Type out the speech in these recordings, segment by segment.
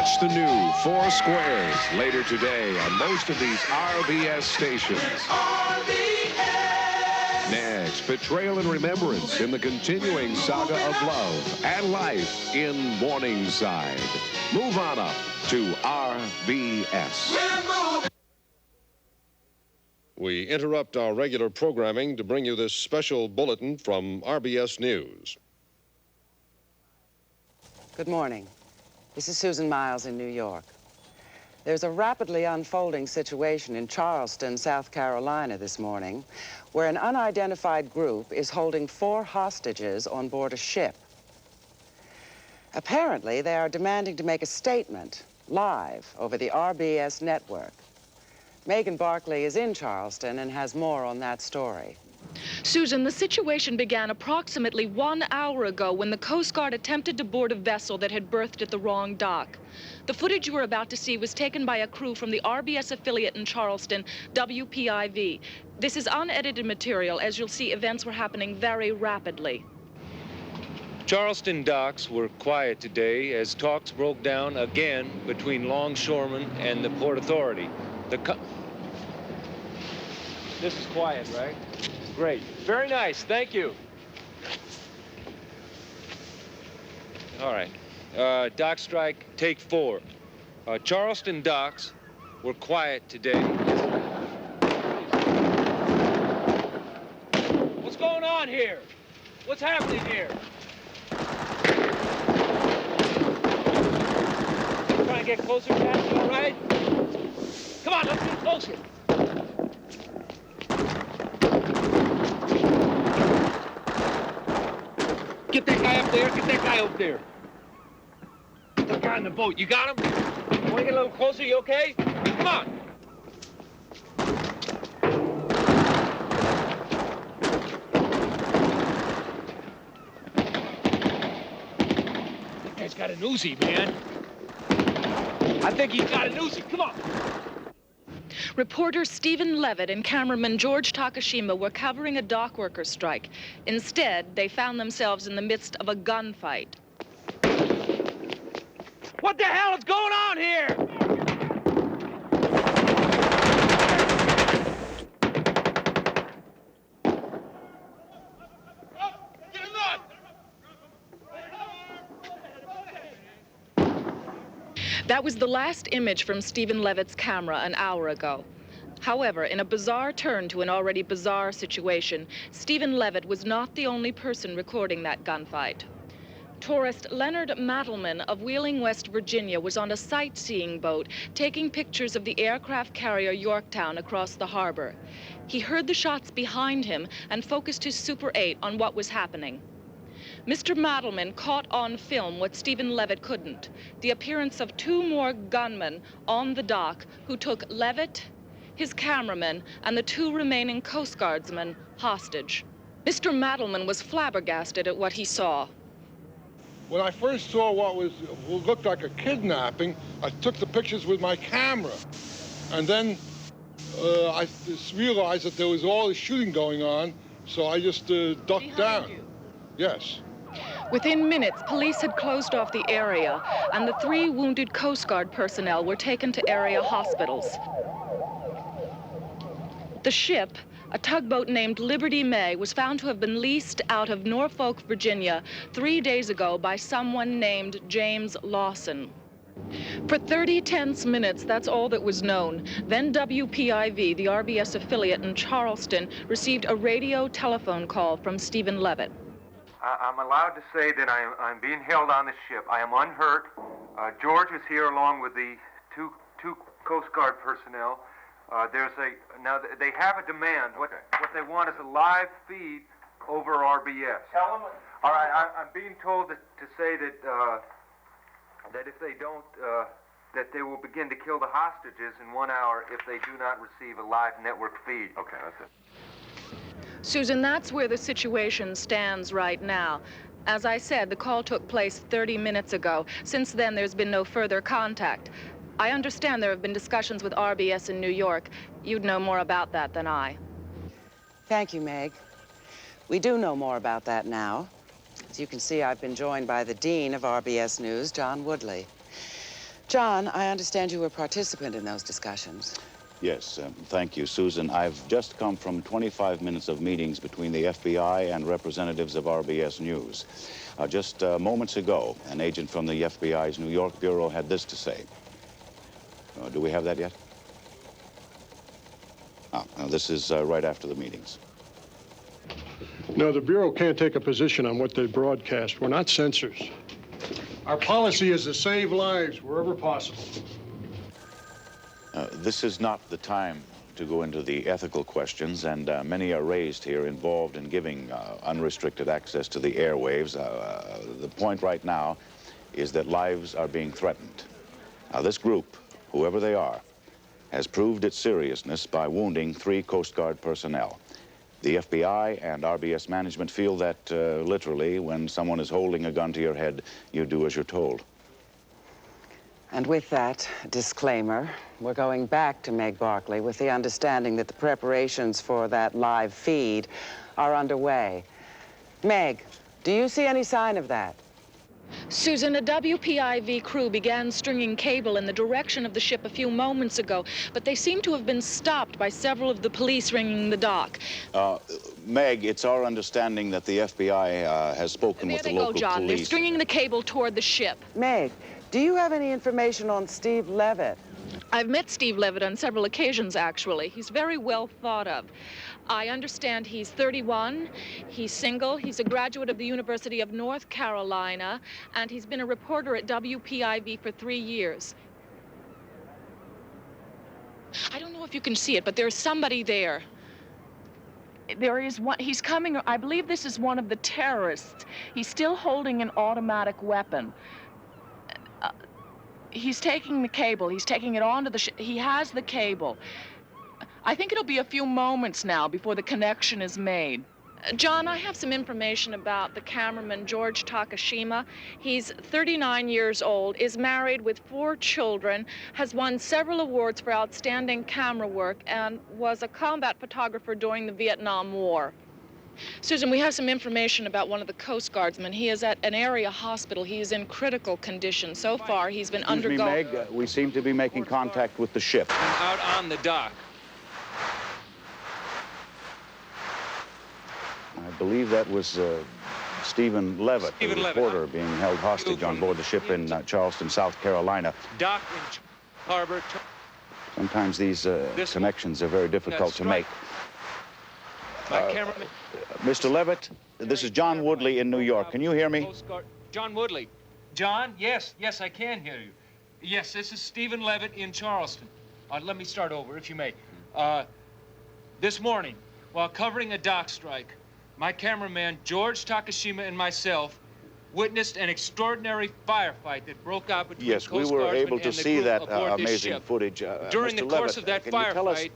Watch the new Four Squares later today on most of these RBS stations. Next, betrayal and remembrance in the continuing saga of love and life in Morningside. Move on up to RBS. We interrupt our regular programming to bring you this special bulletin from RBS News. Good morning. This is Susan Miles in New York. There's a rapidly unfolding situation in Charleston, South Carolina this morning, where an unidentified group is holding 4 hostages on board a ship. Apparently, they are demanding to make a statement live over the RBS network. Megan Barkley is in Charleston and has more on that story. Susan, the situation began approximately 1 hour ago when the Coast Guard attempted to board a vessel that had berthed at the wrong dock. The footage you are about to see was taken by a crew from the RBS affiliate in Charleston, WPIV. This is unedited material. As you'll see, events were happening very rapidly. Charleston docks were quiet today as talks broke down again between longshoremen and the Port Authority. This is quiet, right? Great. Very nice. Thank you. All right. Dock strike, take 4. Charleston docks were quiet today. What's going on here? What's happening here? Trying to get closer, Captain, all right? Come on, let's get closer. Get that guy up there, get that guy up there. Get that guy in the boat, you got him? You wanna get a little closer, you okay? Come on. That guy's got an Uzi, man. I think he's got an Uzi, come on. Reporter Stephen Levitt and cameraman George Takashima were covering a dock worker strike. Instead, they found themselves in the midst of a gunfight. What the hell is going on here? That was the last image from Stephen Levitt's camera an hour ago. However, in a bizarre turn to an already bizarre situation, Stephen Levitt was not the only person recording that gunfight. Tourist Leonard Mattelman of Wheeling, West Virginia, was on a sightseeing boat taking pictures of the aircraft carrier Yorktown across the harbor. He heard the shots behind him and focused his Super 8 on what was happening. Mr. Mattelman caught on film what Stephen Levitt couldn't, the appearance of 2 more gunmen on the dock who took Levitt, his cameraman, and the 2 remaining Coast Guardsmen hostage. Mr. Mattelman was flabbergasted at what he saw. When I first saw what looked like a kidnapping, I took the pictures with my camera. And then I just realized that there was all this shooting going on, so I just ducked down. You. Yes. Within minutes, police had closed off the area, and the 3 wounded Coast Guard personnel were taken to area hospitals. The ship, a tugboat named Liberty May, was found to have been leased out of Norfolk, Virginia, 3 days ago by someone named James Lawson. For 30 tense minutes, that's all that was known. Then WPIV, the RBS affiliate in Charleston, received a radio telephone call from Stephen Levitt. I'm allowed to say that I'm being held on the ship. I am unhurt. George is here along with the two Coast Guard personnel. Now they have a demand. What they want is a live feed over RBS. Tell them. All right, I'm being told to say that if they don't, that they will begin to kill the hostages in 1 hour if they do not receive a live network feed. Okay, that's it. Susan, that's where the situation stands right now. As I said, the call took place 30 minutes ago. Since then, there's been no further contact. I understand there have been discussions with RBS in New York. You'd know more about that than I. Thank you, Meg. We do know more about that now. As you can see, I've been joined by the Dean of RBS News, John Woodley. John, I understand you were a participant in those discussions. Yes, thank you, Susan. I've just come from 25 minutes of meetings between the FBI and representatives of RBS News. Just moments ago, an agent from the FBI's New York Bureau had this to say. Do we have that yet? This is right after the meetings. No, the Bureau can't take a position on what they broadcast. We're not censors. Our policy is to save lives wherever possible. This is not the time to go into the ethical questions, and many are raised here involved in giving unrestricted access to the airwaves. The point right now is that lives are being threatened. Now, this group, whoever they are, has proved its seriousness by wounding 3 Coast Guard personnel. The FBI and RBS management feel that literally when someone is holding a gun to your head, you do as you're told. And with that disclaimer, we're going back to Meg Barkley with the understanding that the preparations for that live feed are underway. Meg, do you see any sign of that? Susan, a WPIV crew began stringing cable in the direction of the ship a few moments ago, but they seem to have been stopped by several of the police ringing the dock. Meg, it's our understanding that the FBI has spoken with the local There they go, John. police. They're stringing the cable toward the ship. Meg, do you have any information on Steve Levitt? I've met Steve Levitt on several occasions, actually. He's very well thought of. I understand he's 31, he's single, he's a graduate of the University of North Carolina, and he's been a reporter at WPIV for 3 years. I don't know if you can see it, but there's somebody there. There is one, he's coming, I believe this is one of the terrorists. He's still holding an automatic weapon. He's taking the cable, he's taking it onto the ship. He has the cable. I think it'll be a few moments now before the connection is made. John, I have some information about the cameraman, George Takashima. He's 39 years old, is married with 4 children, has won several awards for outstanding camera work, and was a combat photographer during the Vietnam War. Susan, we have some information about one of the Coast Guardsmen. He is at an area hospital. He is in critical condition. So far, he's been undergoing... Meg, we seem to be making contact with the ship. Out on the dock. I believe that was Stephen Levitt, the reporter being held hostage on board the ship in Charleston, South Carolina. Dock in harbor. Sometimes these connections are very difficult to make. My cameraman. Mr. Levitt, this is John Woodley in New York. Can you hear me? John Woodley. John, yes, I can hear you. Yes, this is Stephen Levitt in Charleston. Let me start over, if you may. This morning, while covering a dock strike, my cameraman, George Takashima, and myself witnessed an extraordinary firefight that broke out between Yes, we were able to see that amazing footage. During the course of that firefight, us...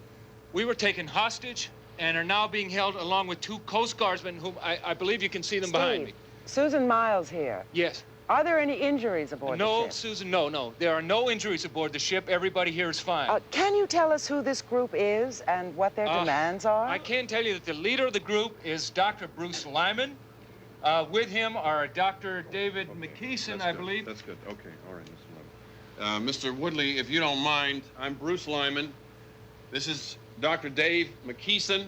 we were taken hostage and are now being held along with 2 Coast Guardsmen, whom I believe you can see them behind me. Susan Miles here. Yes. Are there any injuries aboard the ship? No, Susan, no. There are no injuries aboard the ship. Everybody here is fine. Can you tell us who this group is and what their demands are? I can tell you that the leader of the group is Dr. Bruce Lyman. With him are Dr. David McKeeson, I believe. That's good. Okay. All right, Mr. Lyman. Mr. Woodley, if you don't mind, I'm Bruce Lyman. This is Dr. Dave McKeeson.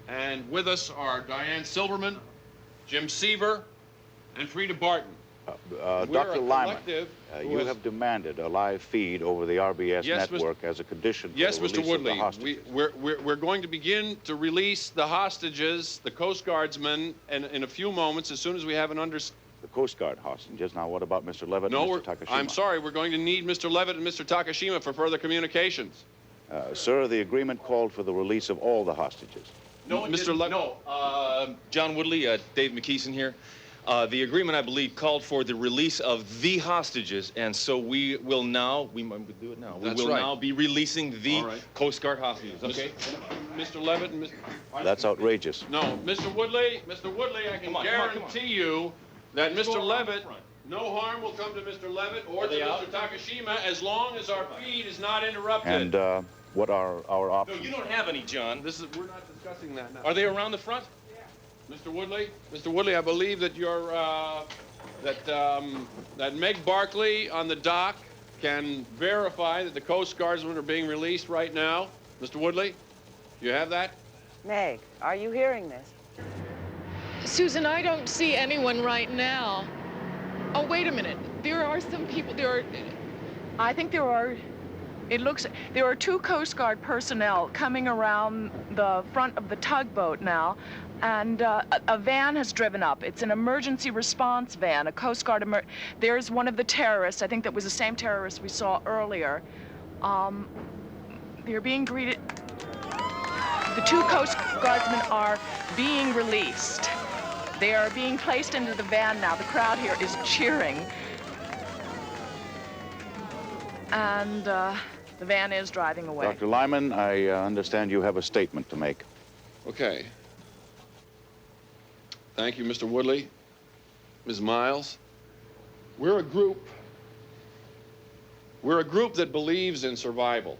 And with us are Diane Silverman, Jim Seaver, and Frida Barton. Dr. Lyman, you have demanded a live feed over the RBS network as a condition for the release Mr. Woodley. of the hostages. We're going to begin to release the hostages, the Coast Guardsmen, in a few moments, as soon as we have an understanding. The Coast Guard hostages. Now, what about Mr. Levitt and Mr. Takashima? I'm sorry. We're going to need Mr. Levitt and Mr. Takashima for further communications. Sir, the agreement called for the release of all the hostages. No, Mr. Levitt. No. John Woodley, Dave McKeeson here. The agreement, I believe, called for the release of the hostages, and so we will now, we might do it now. We will now be releasing the Coast Guard hostages, okay? Mr. Levitt and Mr. That's outrageous. No, Mr. Woodley, I can guarantee you that Mr. Levitt, no harm will come to Mr. Levitt or to Mr. Takashima as long as our feed is not interrupted. And what are our options? No, you don't have any, John. We're not discussing that now. Are they around the front? Mr. Woodley, I believe that you're, that Meg Barkley on the dock can verify that the Coast Guardsmen are being released right now. Mr. Woodley, do you have that? Meg, are you hearing this? Susan, I don't see anyone right now. Oh, wait a minute. There are some people, I think there are, there are 2 Coast Guard personnel coming around the front of the tugboat now, and a van has driven up. It's an emergency response van, a Coast Guard, there's one of the terrorists, I think that was the same terrorist we saw earlier. They're being greeted. The 2 Coast Guardsmen are being released. They are being placed into the van now. The crowd here is cheering. And the van is driving away. Dr. Lyman, I understand you have a statement to make. Okay. Thank you, Mr. Woodley. Ms. Miles. We're a group that believes in survival.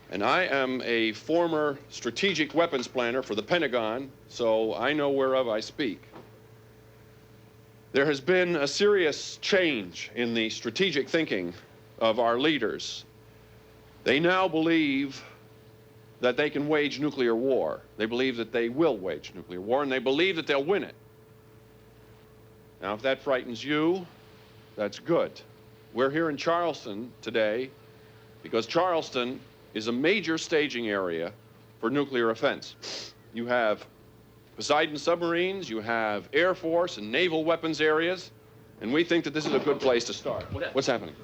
And I am a former strategic weapons planner for the Pentagon, so I know whereof I speak. There has been a serious change in the strategic thinking of our leaders. They now believe that they can wage nuclear war. They believe that they will wage nuclear war, and they believe that they'll win it. Now, if that frightens you, that's good. We're here in Charleston today because Charleston is a major staging area for nuclear offense. You have Poseidon submarines, you have Air Force and naval weapons areas, and we think that this is a good place to start. What's happening?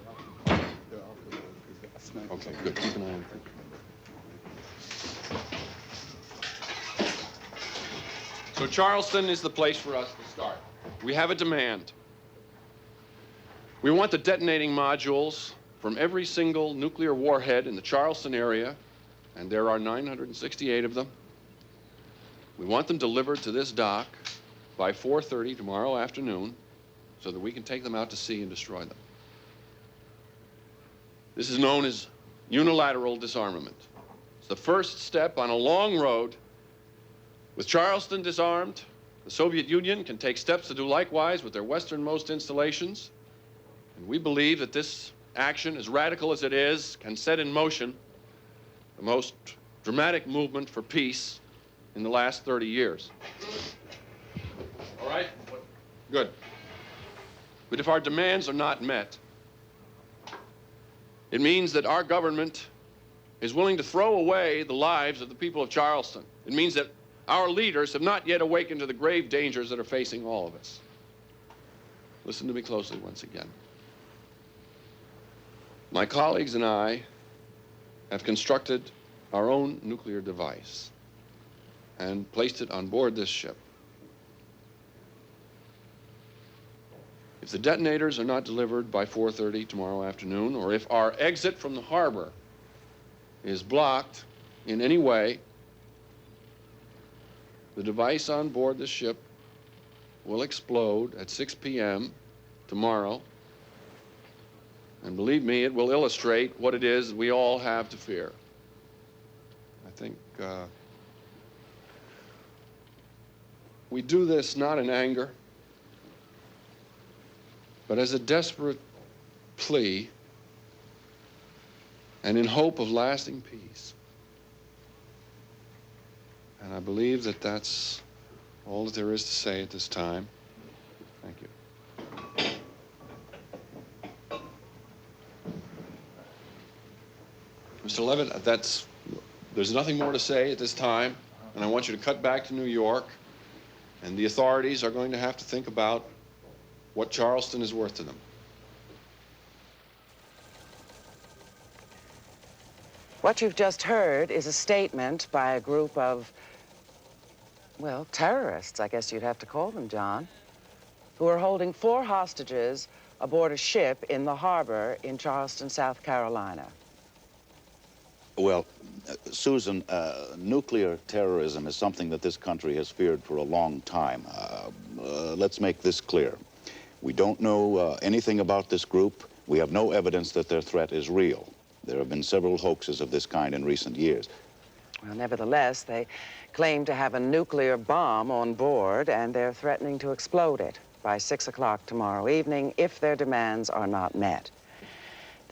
Okay, good. Keep an eye on things. So Charleston is the place for us to start. We have a demand. We want the detonating modules from every single nuclear warhead in the Charleston area, and there are 968 of them. We want them delivered to this dock by 4:30 tomorrow afternoon so that we can take them out to sea and destroy them. This is known as unilateral disarmament. It's the first step on a long road. With Charleston disarmed, the Soviet Union can take steps to do likewise with their westernmost installations. And we believe that this action, as radical as it is, can set in motion the most dramatic movement for peace in the last 30 years. All right? Good. But if our demands are not met, it means that our government is willing to throw away the lives of the people of Charleston. It means that our leaders have not yet awakened to the grave dangers that are facing all of us. Listen to me closely once again. My colleagues and I have constructed our own nuclear device and placed it on board this ship. If the detonators are not delivered by 4:30 tomorrow afternoon, or if our exit from the harbor is blocked in any way, the device on board the ship will explode at 6 p.m. tomorrow. And believe me, it will illustrate what it is we all have to fear. I think we do this not in anger, but as a desperate plea and in hope of lasting peace. And I believe that that's all that there is to say at this time. Thank you. Mr. Levitt, there's nothing more to say at this time, and I want you to cut back to New York, and the authorities are going to have to think about what Charleston is worth to them. What you've just heard is a statement by a group of, well, terrorists, I guess you'd have to call them, John, who are holding 4 hostages aboard a ship in the harbor in Charleston, South Carolina. Well, Susan, nuclear terrorism is something that this country has feared for a long time. Let's make this clear. We don't know anything about this group. We have no evidence that their threat is real. There have been several hoaxes of this kind in recent years. Well, nevertheless, they claim to have a nuclear bomb on board, and they're threatening to explode it by 6 o'clock tomorrow evening if their demands are not met.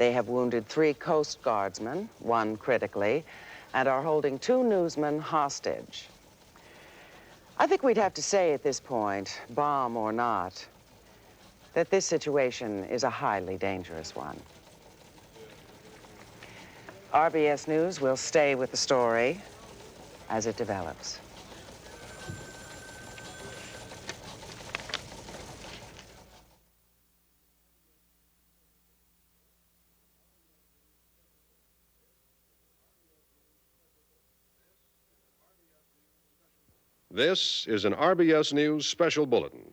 They have wounded 3 Coast Guardsmen, 1 critically, and are holding 2 newsmen hostage. I think we'd have to say at this point, bomb or not, that this situation is a highly dangerous one. RBS News will stay with the story as it develops. This is an RBS News special bulletin.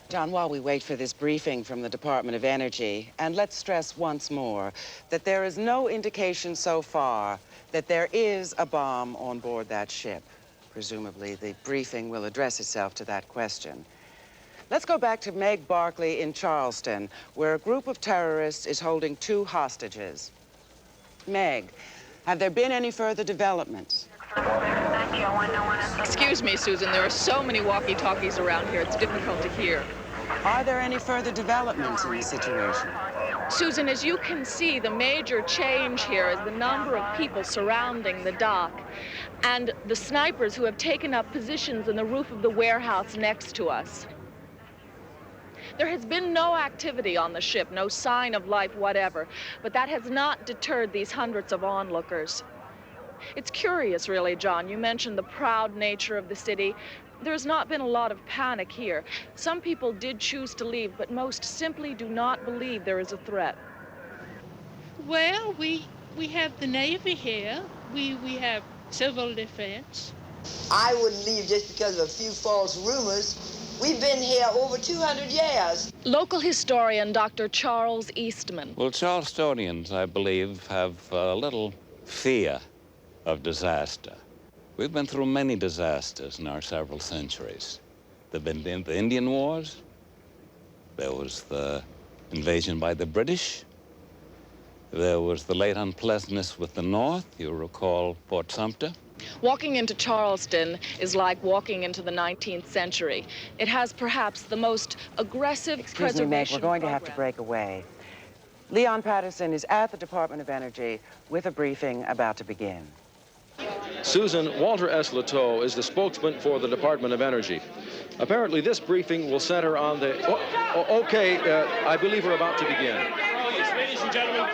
John, while we wait for this briefing from the Department of Energy, and let's stress once more that there is no indication so far that there is a bomb on board that ship. Presumably, the briefing will address itself to that question. Let's go back to Meg Barkley in Charleston, where a group of terrorists is holding 2 hostages. Meg, have there been any further developments? Excuse me, Susan, there are so many walkie-talkies around here, it's difficult to hear. Are there any further developments in the situation? Susan, as you can see, the major change here is the number of people surrounding the dock and the snipers who have taken up positions in the roof of the warehouse next to us. There has been no activity on the ship, no sign of life whatever, but that has not deterred these hundreds of onlookers. It's curious, really, John. You mentioned the proud nature of the city. There's not been a lot of panic here. Some people did choose to leave, but most simply do not believe there is a threat. Well, we have the Navy here. We have civil defense. I wouldn't leave just because of a few false rumors. We've been here over 200 years. Local historian Dr. Charles Eastman. Well, Charlestonians, I believe, have a little fear of disaster. We've been through many disasters in our several centuries. There have been the Indian Wars. There was the invasion by the British. There was the late unpleasantness with the North. You recall Fort Sumter. Walking into Charleston is like walking into the 19th century. It has perhaps the most aggressive Excuse me, Meg, we're going to have to break away. Leon Patterson is at the Department of Energy with a briefing about to begin. Susan, Walter S. Leteau is the spokesman for the Department of Energy. Apparently, this briefing will center on the... I believe we're about to begin. Oh, yes, ladies and gentlemen,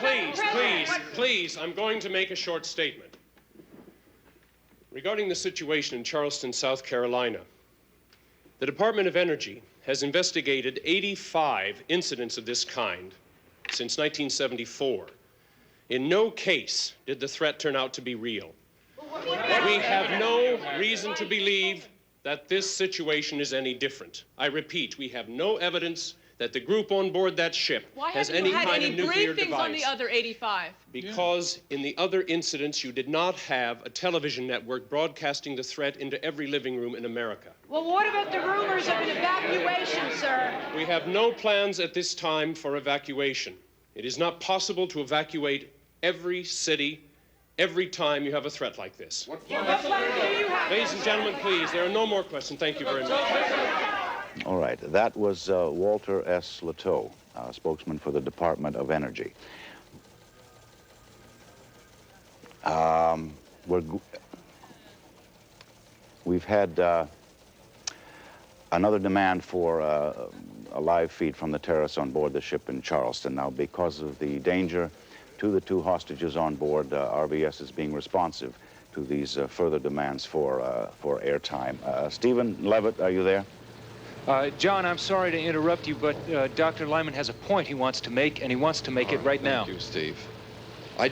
please, I'm going to make a short statement. Regarding the situation in Charleston, South Carolina, the Department of Energy has investigated 85 incidents of this kind since 1974. In no case did the threat turn out to be real. We have no reason to believe that this situation is any different. I repeat, we have no evidence that the group on board that ship has any kind of nuclear device. Why haven't you had any briefings on the other 85? Because in the other incidents, you did not have a television network broadcasting the threat into every living room in America. Well, what about the rumors of an evacuation, sir? We have no plans at this time for evacuation. It is not possible to evacuate every city every time you have a threat like this. What plans do you have? Ladies and gentlemen, please, there are no more questions. Thank you very much. All right, that was Walter S. Leteau, spokesman for the Department of Energy. We've had another demand for a live feed from the terrorists on board the ship in Charleston. Now, because of the danger to the 2 hostages on board, RBS is being responsive to these further demands for airtime. Stephen Levitt, are you there? John, I'm sorry to interrupt you, but Dr. Lyman has a point he wants to make, and he wants to make it right now. Thank you, Steve. I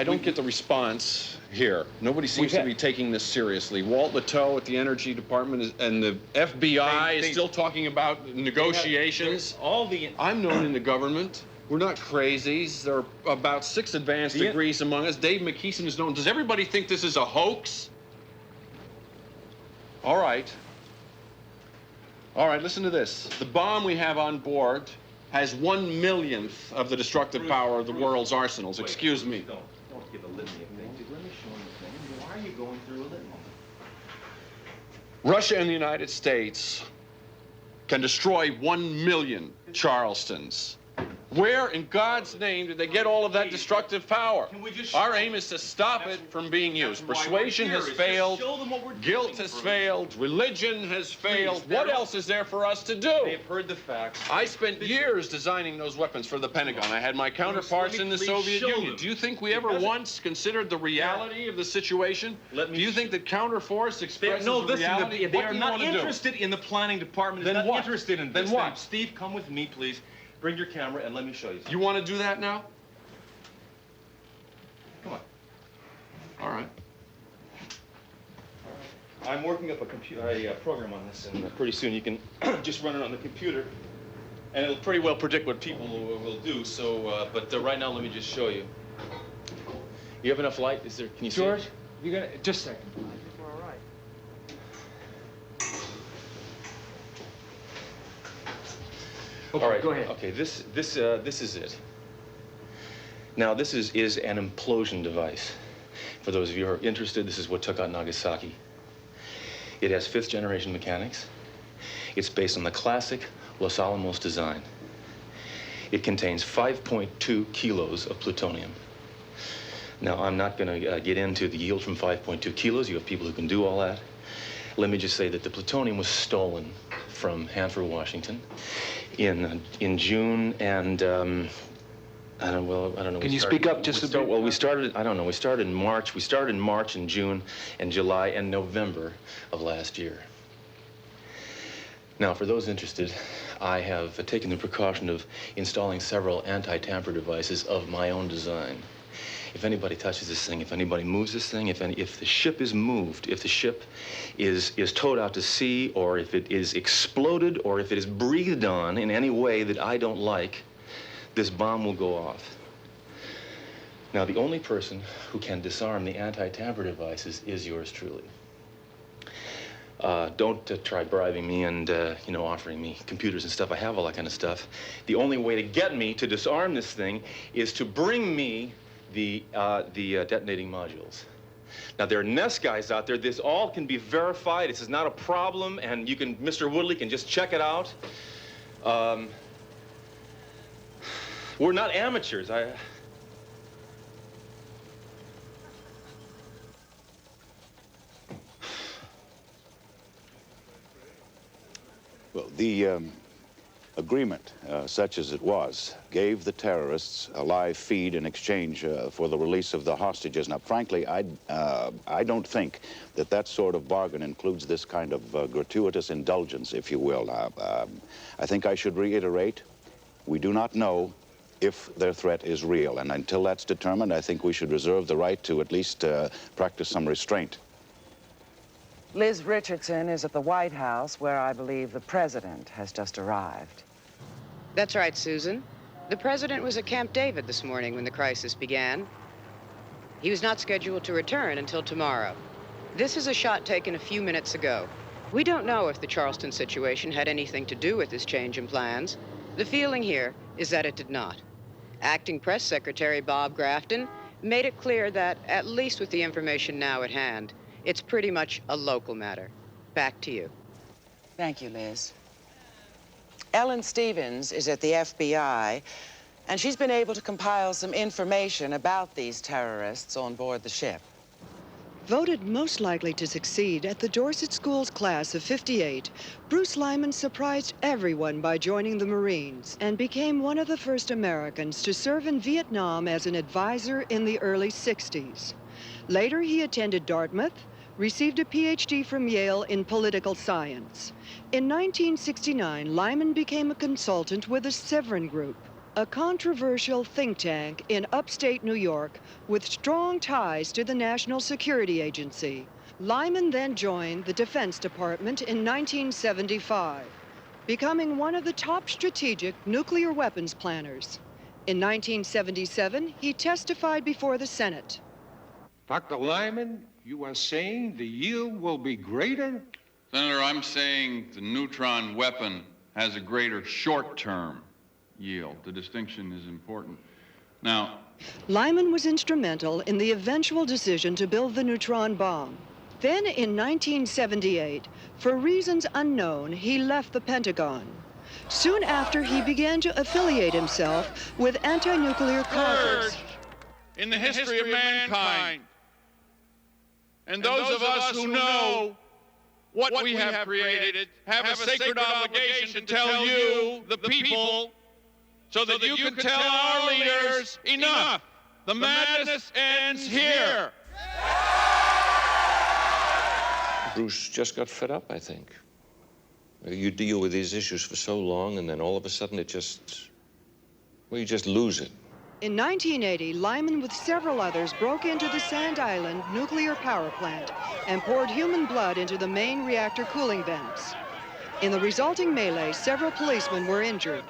don't get the response here. Nobody seems to be taking this seriously. Walt Leteau at the Energy Department and the FBI is still talking about negotiations. I'm known in the government. We're not crazies. There are about 6 advanced degrees among us. Dave McKeeson is known. Does everybody think this is a hoax? All right, listen to this. The bomb we have on board has 1/1,000,000th of the destructive power of the world's arsenals. Excuse me. Don't give a litany of things. Let me show you a thing. Why are you going through a litany? Russia and the United States can destroy 1,000,000 Charlestons. Where in God's name did they get all of that destructive power? Our aim is to stop it from being used. Persuasion has failed, guilt has failed, religion has failed. What else is there for us to do? They've heard the facts. I spent years designing those weapons for the Pentagon. I had my counterparts in the Soviet Union. Do you think we ever once considered the reality of the situation? Do you think that counterforce expresses the reality? They are not interested in the planning department. They're not interested in this. Then what? Steve, come with me, please. Bring your camera and let me show you something. You want to do that now? Come on. All right. I'm working up a program on this, and pretty soon you can just run it on the computer, and it'll pretty well predict what people will do. So, but right now, let me just show you. You have enough light? Is there? Can you see? George, you got just a second. I think we're all right. Okay, all right, go ahead. Okay, this is it. Now, this is an implosion device. For those of you who are interested, this is what took out Nagasaki. It has 5th generation mechanics. It's based on the classic Los Alamos design. It contains 5.2 kilos of plutonium. Now, I'm not going to get into the yield from 5.2 kilos. You have people who can do all that. Let me just say that the plutonium was stolen from Hanford, Washington in June, and I don't know. Can you speak up just a bit? Well, we started in March. We started in March and June and July and November of last year. Now, for those interested, I have taken the precaution of installing several anti-tamper devices of my own design. If anybody touches this thing, if anybody moves this thing, if the ship is moved, if the ship is towed out to sea, or if it is exploded, or if it is breathed on in any way that I don't like, this bomb will go off. Now, the only person who can disarm the anti-tamper devices is yours truly. Don't try bribing me and, offering me computers and stuff. I have all that kind of stuff. The only way to get me to disarm this thing is to bring me the detonating modules. Now, there are NEST guys out there. This all can be verified. This is not a problem, and Mr. Woodley can just check it out. We're not amateurs. Well, the agreement, such as it was, gave the terrorists a live feed in exchange for the release of the hostages. Now, frankly, I don't think that sort of bargain includes this kind of gratuitous indulgence, if you will. I think I should reiterate, we do not know if their threat is real, and until that's determined, I think we should reserve the right to at least practice some restraint. Liz Richardson is at the White House, where I believe the president has just arrived. That's right, Susan. The president was at Camp David this morning when the crisis began. He was not scheduled to return until tomorrow. This is a shot taken a few minutes ago. We don't know if the Charleston situation had anything to do with this change in plans. The feeling here is that it did not. Acting Press Secretary Bob Grafton made it clear that, at least with the information now at hand, it's pretty much a local matter. Back to you. Thank you, Liz. Ellen Stevens is at the FBI, and she's been able to compile some information about these terrorists on board the ship. Voted most likely to succeed at the Dorset School's class of '58, Bruce Lyman surprised everyone by joining the Marines and became one of the first Americans to serve in Vietnam as an advisor in the early '60s. Later, he attended Dartmouth, received a PhD from Yale in political science. In 1969, Lyman became a consultant with the Severin Group, a controversial think tank in upstate New York with strong ties to the National Security Agency. Lyman then joined the Defense Department in 1975, becoming one of the top strategic nuclear weapons planners. In 1977, he testified before the Senate. Dr. Lyman, you are saying the yield will be greater? Senator, I'm saying the neutron weapon has a greater short-term yield. The distinction is important. Now, Lyman was instrumental in the eventual decision to build the neutron bomb. Then in 1978, for reasons unknown, he left the Pentagon. Soon after, he began to affiliate himself with anti-nuclear causes. In the history of mankind. And those of us who know what we have created have a sacred obligation to tell you, the people, so that you can tell our leaders, enough. The madness ends here. Bruce just got fed up, I think. You deal with these issues for so long, and then all of a sudden it just, well, you just lose it. In 1980, Lyman with several others broke into the Sand Island nuclear power plant and poured human blood into the main reactor cooling vents. In the resulting melee, several policemen were injured.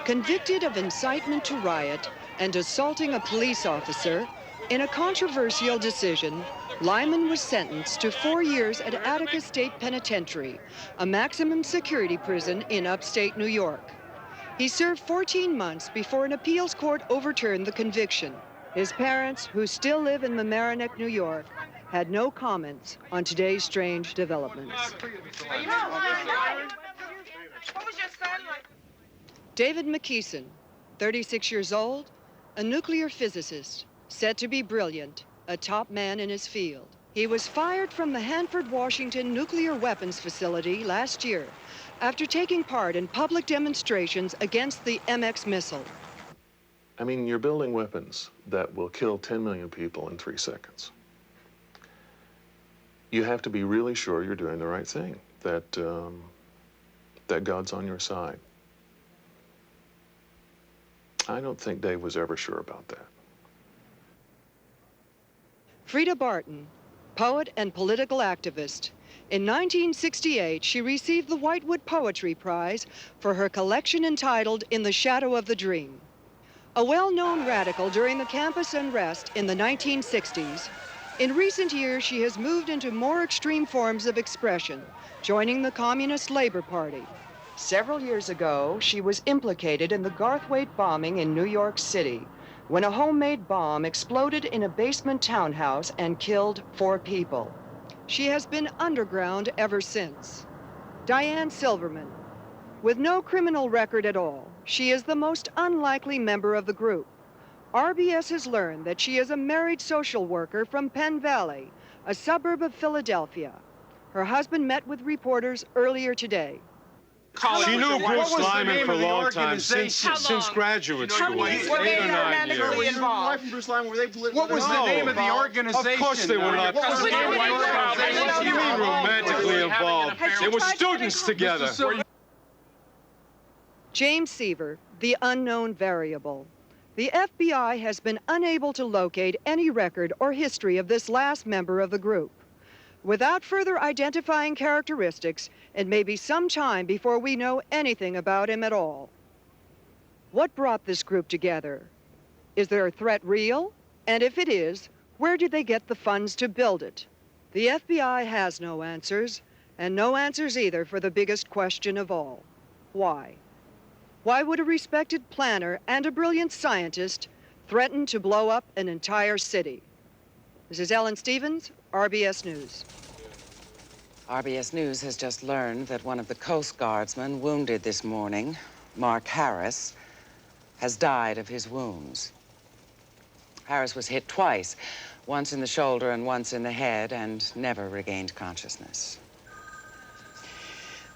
Convicted of incitement to riot and assaulting a police officer, in a controversial decision, Lyman was sentenced to 4 years at Attica State Penitentiary, a maximum security prison in upstate New York. He served 14 months before an appeals court overturned the conviction. His parents, who still live in Mamaroneck, New York, had no comments on today's strange developments. David McKeeson, 36 years old, a nuclear physicist, said to be brilliant, a top man in his field. He was fired from the Hanford, Washington nuclear weapons facility last year after taking part in public demonstrations against the MX missile. I mean, you're building weapons that will kill 10 million people in 3 seconds. You have to be really sure you're doing the right thing, that God's on your side. I don't think Dave was ever sure about that. Frida Barton, poet and political activist. In 1968, she received the Whitewood Poetry Prize for her collection entitled In the Shadow of the Dream. A well-known radical during the campus unrest in the 1960s, in recent years she has moved into more extreme forms of expression, joining the Communist Labor Party. Several years ago, she was implicated in the Garthwaite bombing in New York City, when a homemade bomb exploded in a basement townhouse and killed 4 people. She has been underground ever since. Diane Silverman. With no criminal record at all, she is the most unlikely member of the group. RBS has learned that she is a married social worker from Penn Valley, a suburb of Philadelphia. Her husband met with reporters earlier today. She knew Bruce Lyman for a long time, since graduate school. Were they romantically involved? What was the name of the organization? Of course they were not. What do you mean romantically involved? They were students together. James Seaver, the unknown variable. The FBI has been unable to locate any record or history of this last member of the group. Without further identifying characteristics, it may be some time before we know anything about him at all. What brought this group together? Is their threat real? And if it is, where did they get the funds to build it? The FBI has no answers, and no answers either for the biggest question of all. Why? Why would a respected planner and a brilliant scientist threaten to blow up an entire city? This is Ellen Stevens, RBS News. RBS News has just learned that one of the Coast Guardsmen wounded this morning, Mark Harris, has died of his wounds. Harris was hit twice, once in the shoulder and once in the head, and never regained consciousness.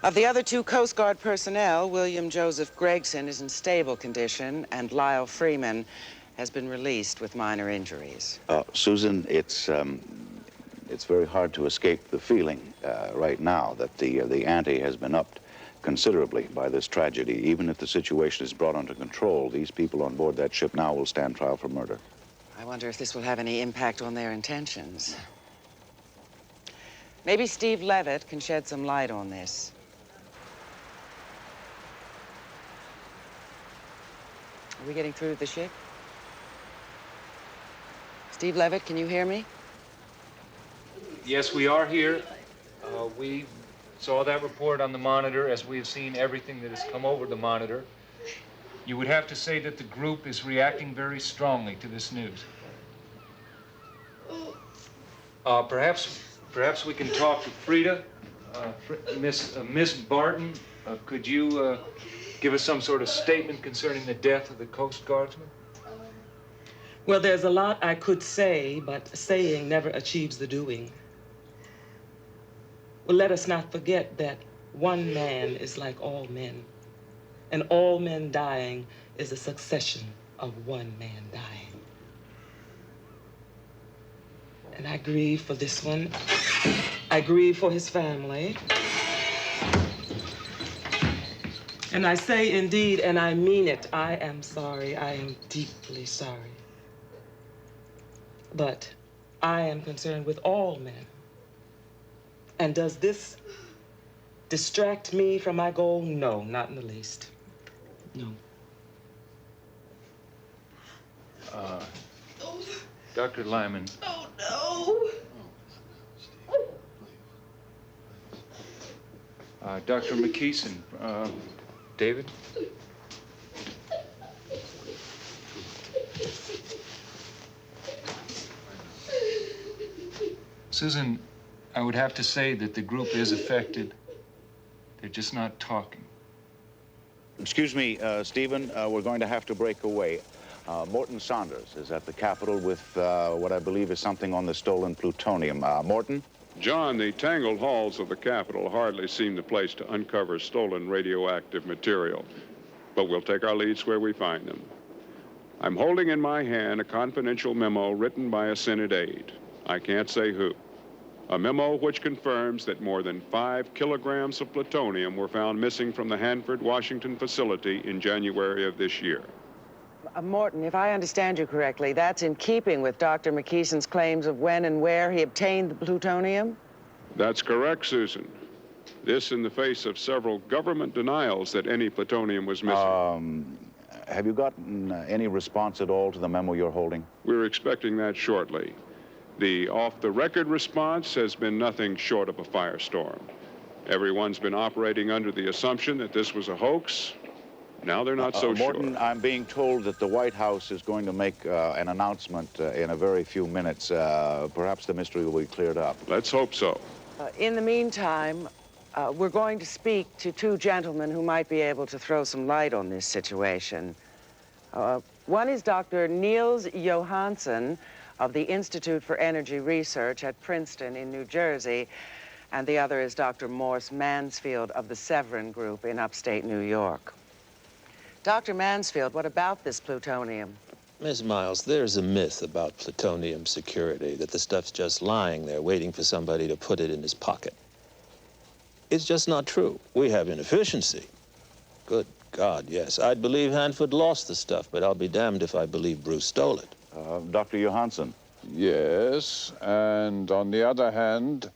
Of the other 2 Coast Guard personnel, William Joseph Gregson is in stable condition, and Lyle Freeman has been released with minor injuries. Susan, it's very hard to escape the feeling right now that the ante has been upped considerably by this tragedy. Even if the situation is brought under control, these people on board that ship now will stand trial for murder. I wonder if this will have any impact on their intentions. Maybe Steve Levitt can shed some light on this. Are we getting through to the ship? Steve Levitt, can you hear me? Yes, we are here. We saw that report on the monitor, as we have seen everything that has come over the monitor. You would have to say that the group is reacting very strongly to this news. Perhaps we can talk to Frida, Miss Barton. Could you give us some sort of statement concerning the death of the Coast Guardsman? Well, there's a lot I could say, but saying never achieves the doing. Well, let us not forget that one man is like all men, and all men dying is a succession of one man dying. And I grieve for this one. I grieve for his family. And I say indeed, and I mean it, I am sorry. I am deeply sorry. But I am concerned with all men. And does this distract me from my goal? No, not in the least. No. Dr. Lyman. Oh, no. Dr. McKeeson. David? Susan, I would have to say that the group is affected. They're just not talking. Excuse me, Stephen, we're going to have to break away. Morton Saunders is at the Capitol with what I believe is something on the stolen plutonium. Morton? John, the tangled halls of the Capitol hardly seem the place to uncover stolen radioactive material, but we'll take our leads where we find them. I'm holding in my hand a confidential memo written by a Senate aide. I can't say who. A memo which confirms that more than 5 kilograms of plutonium were found missing from the Hanford, Washington facility in January of this year. Morton, if I understand you correctly, that's in keeping with Dr. McKeeson's claims of when and where he obtained the plutonium? That's correct, Susan. This in the face of several government denials that any plutonium was missing. Have you gotten any response at all to the memo you're holding? We're expecting that shortly. The off-the-record response has been nothing short of a firestorm. Everyone's been operating under the assumption that this was a hoax. Now they're not so Morton, sure. I'm being told that the White House is going to make an announcement in a very few minutes. Perhaps the mystery will be cleared up. Let's hope so. In the meantime, we're going to speak to 2 gentlemen who might be able to throw some light on this situation. One is Dr. Niels Johansson of the Institute for Energy Research at Princeton in New Jersey, and the other is Dr. Morse Mansfield of the Severin Group in upstate New York. Dr. Mansfield, what about this plutonium? Ms. Miles, there's a myth about plutonium security, that the stuff's just lying there waiting for somebody to put it in his pocket. It's just not true. We have inefficiency. Good God, yes. I'd believe Hanford lost the stuff, but I'll be damned if I believe Bruce stole it. Dr. Johansson. Yes, and on the other hand,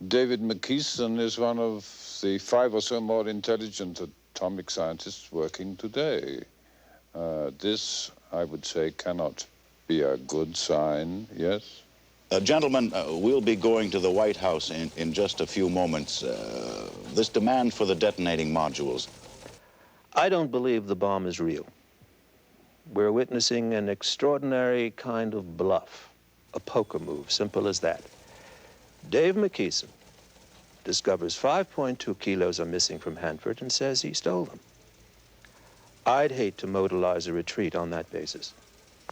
David McKeeson is one of the 5 or so more intelligent atomic scientists working today. This, I would say, cannot be a good sign, yes? Gentlemen, we'll be going to the White House in just a few moments. This demand for the detonating modules. I don't believe the bomb is real. We're witnessing an extraordinary kind of bluff, a poker move, simple as that. Dave McKeeson discovers 5.2 kilos are missing from Hanford and says he stole them. I'd hate to modelize a retreat on that basis.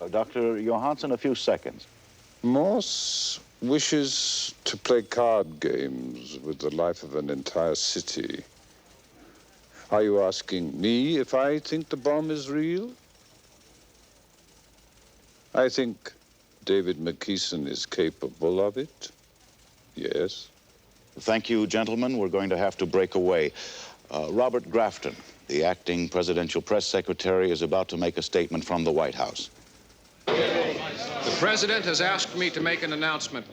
Dr. Johansson, a few seconds. Morse wishes to play card games with the life of an entire city. Are you asking me if I think the bomb is real? I think David McKeeson is capable of it. Yes. Thank you, gentlemen. We're going to have to break away. Robert Grafton, the acting presidential press secretary, is about to make a statement from the White House. The president has asked me to make an announcement.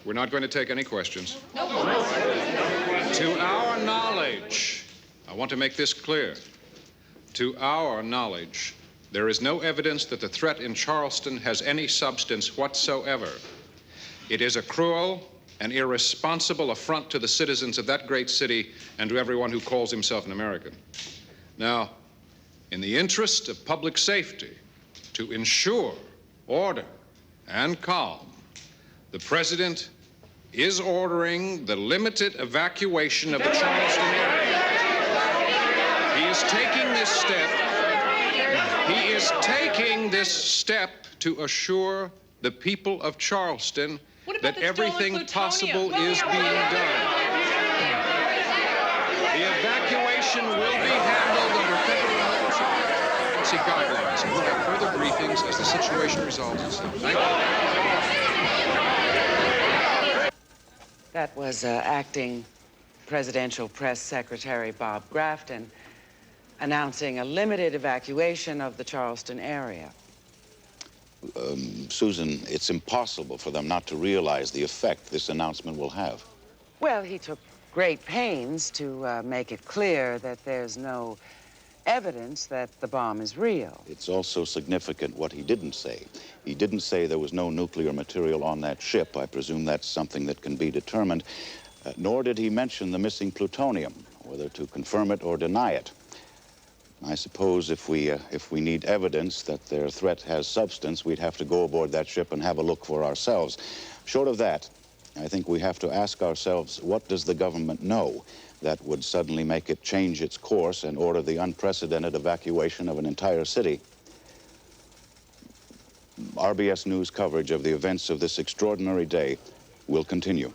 We're not going to take any questions. To our knowledge, I want to make this clear. To our knowledge, there is no evidence that the threat in Charleston has any substance whatsoever. It is a cruel and irresponsible affront to the citizens of that great city and to everyone who calls himself an American. Now, in the interest of public safety, to ensure order and calm, the president is ordering the limited evacuation of the Charleston area. is taking this step. He is taking this step to assure the people of Charleston that everything possible is being done. The evacuation will be handled under federal emergency guidelines, and we'll have further briefings as the situation resolves itself. Thank you. That was acting Presidential Press Secretary Bob Grafton announcing a limited evacuation of the Charleston area. Susan, it's impossible for them not to realize the effect this announcement will have. Well, he took great pains to make it clear that there's no evidence that the bomb is real. It's also significant what he didn't say. He didn't say there was no nuclear material on that ship. I presume that's something that can be determined. Nor did he mention the missing plutonium, whether to confirm it or deny it. I suppose if we need evidence that their threat has substance, we'd have to go aboard that ship and have a look for ourselves. Short of that, I think we have to ask ourselves, what does the government know that would suddenly make it change its course and order the unprecedented evacuation of an entire city? RBS News coverage of the events of this extraordinary day will continue.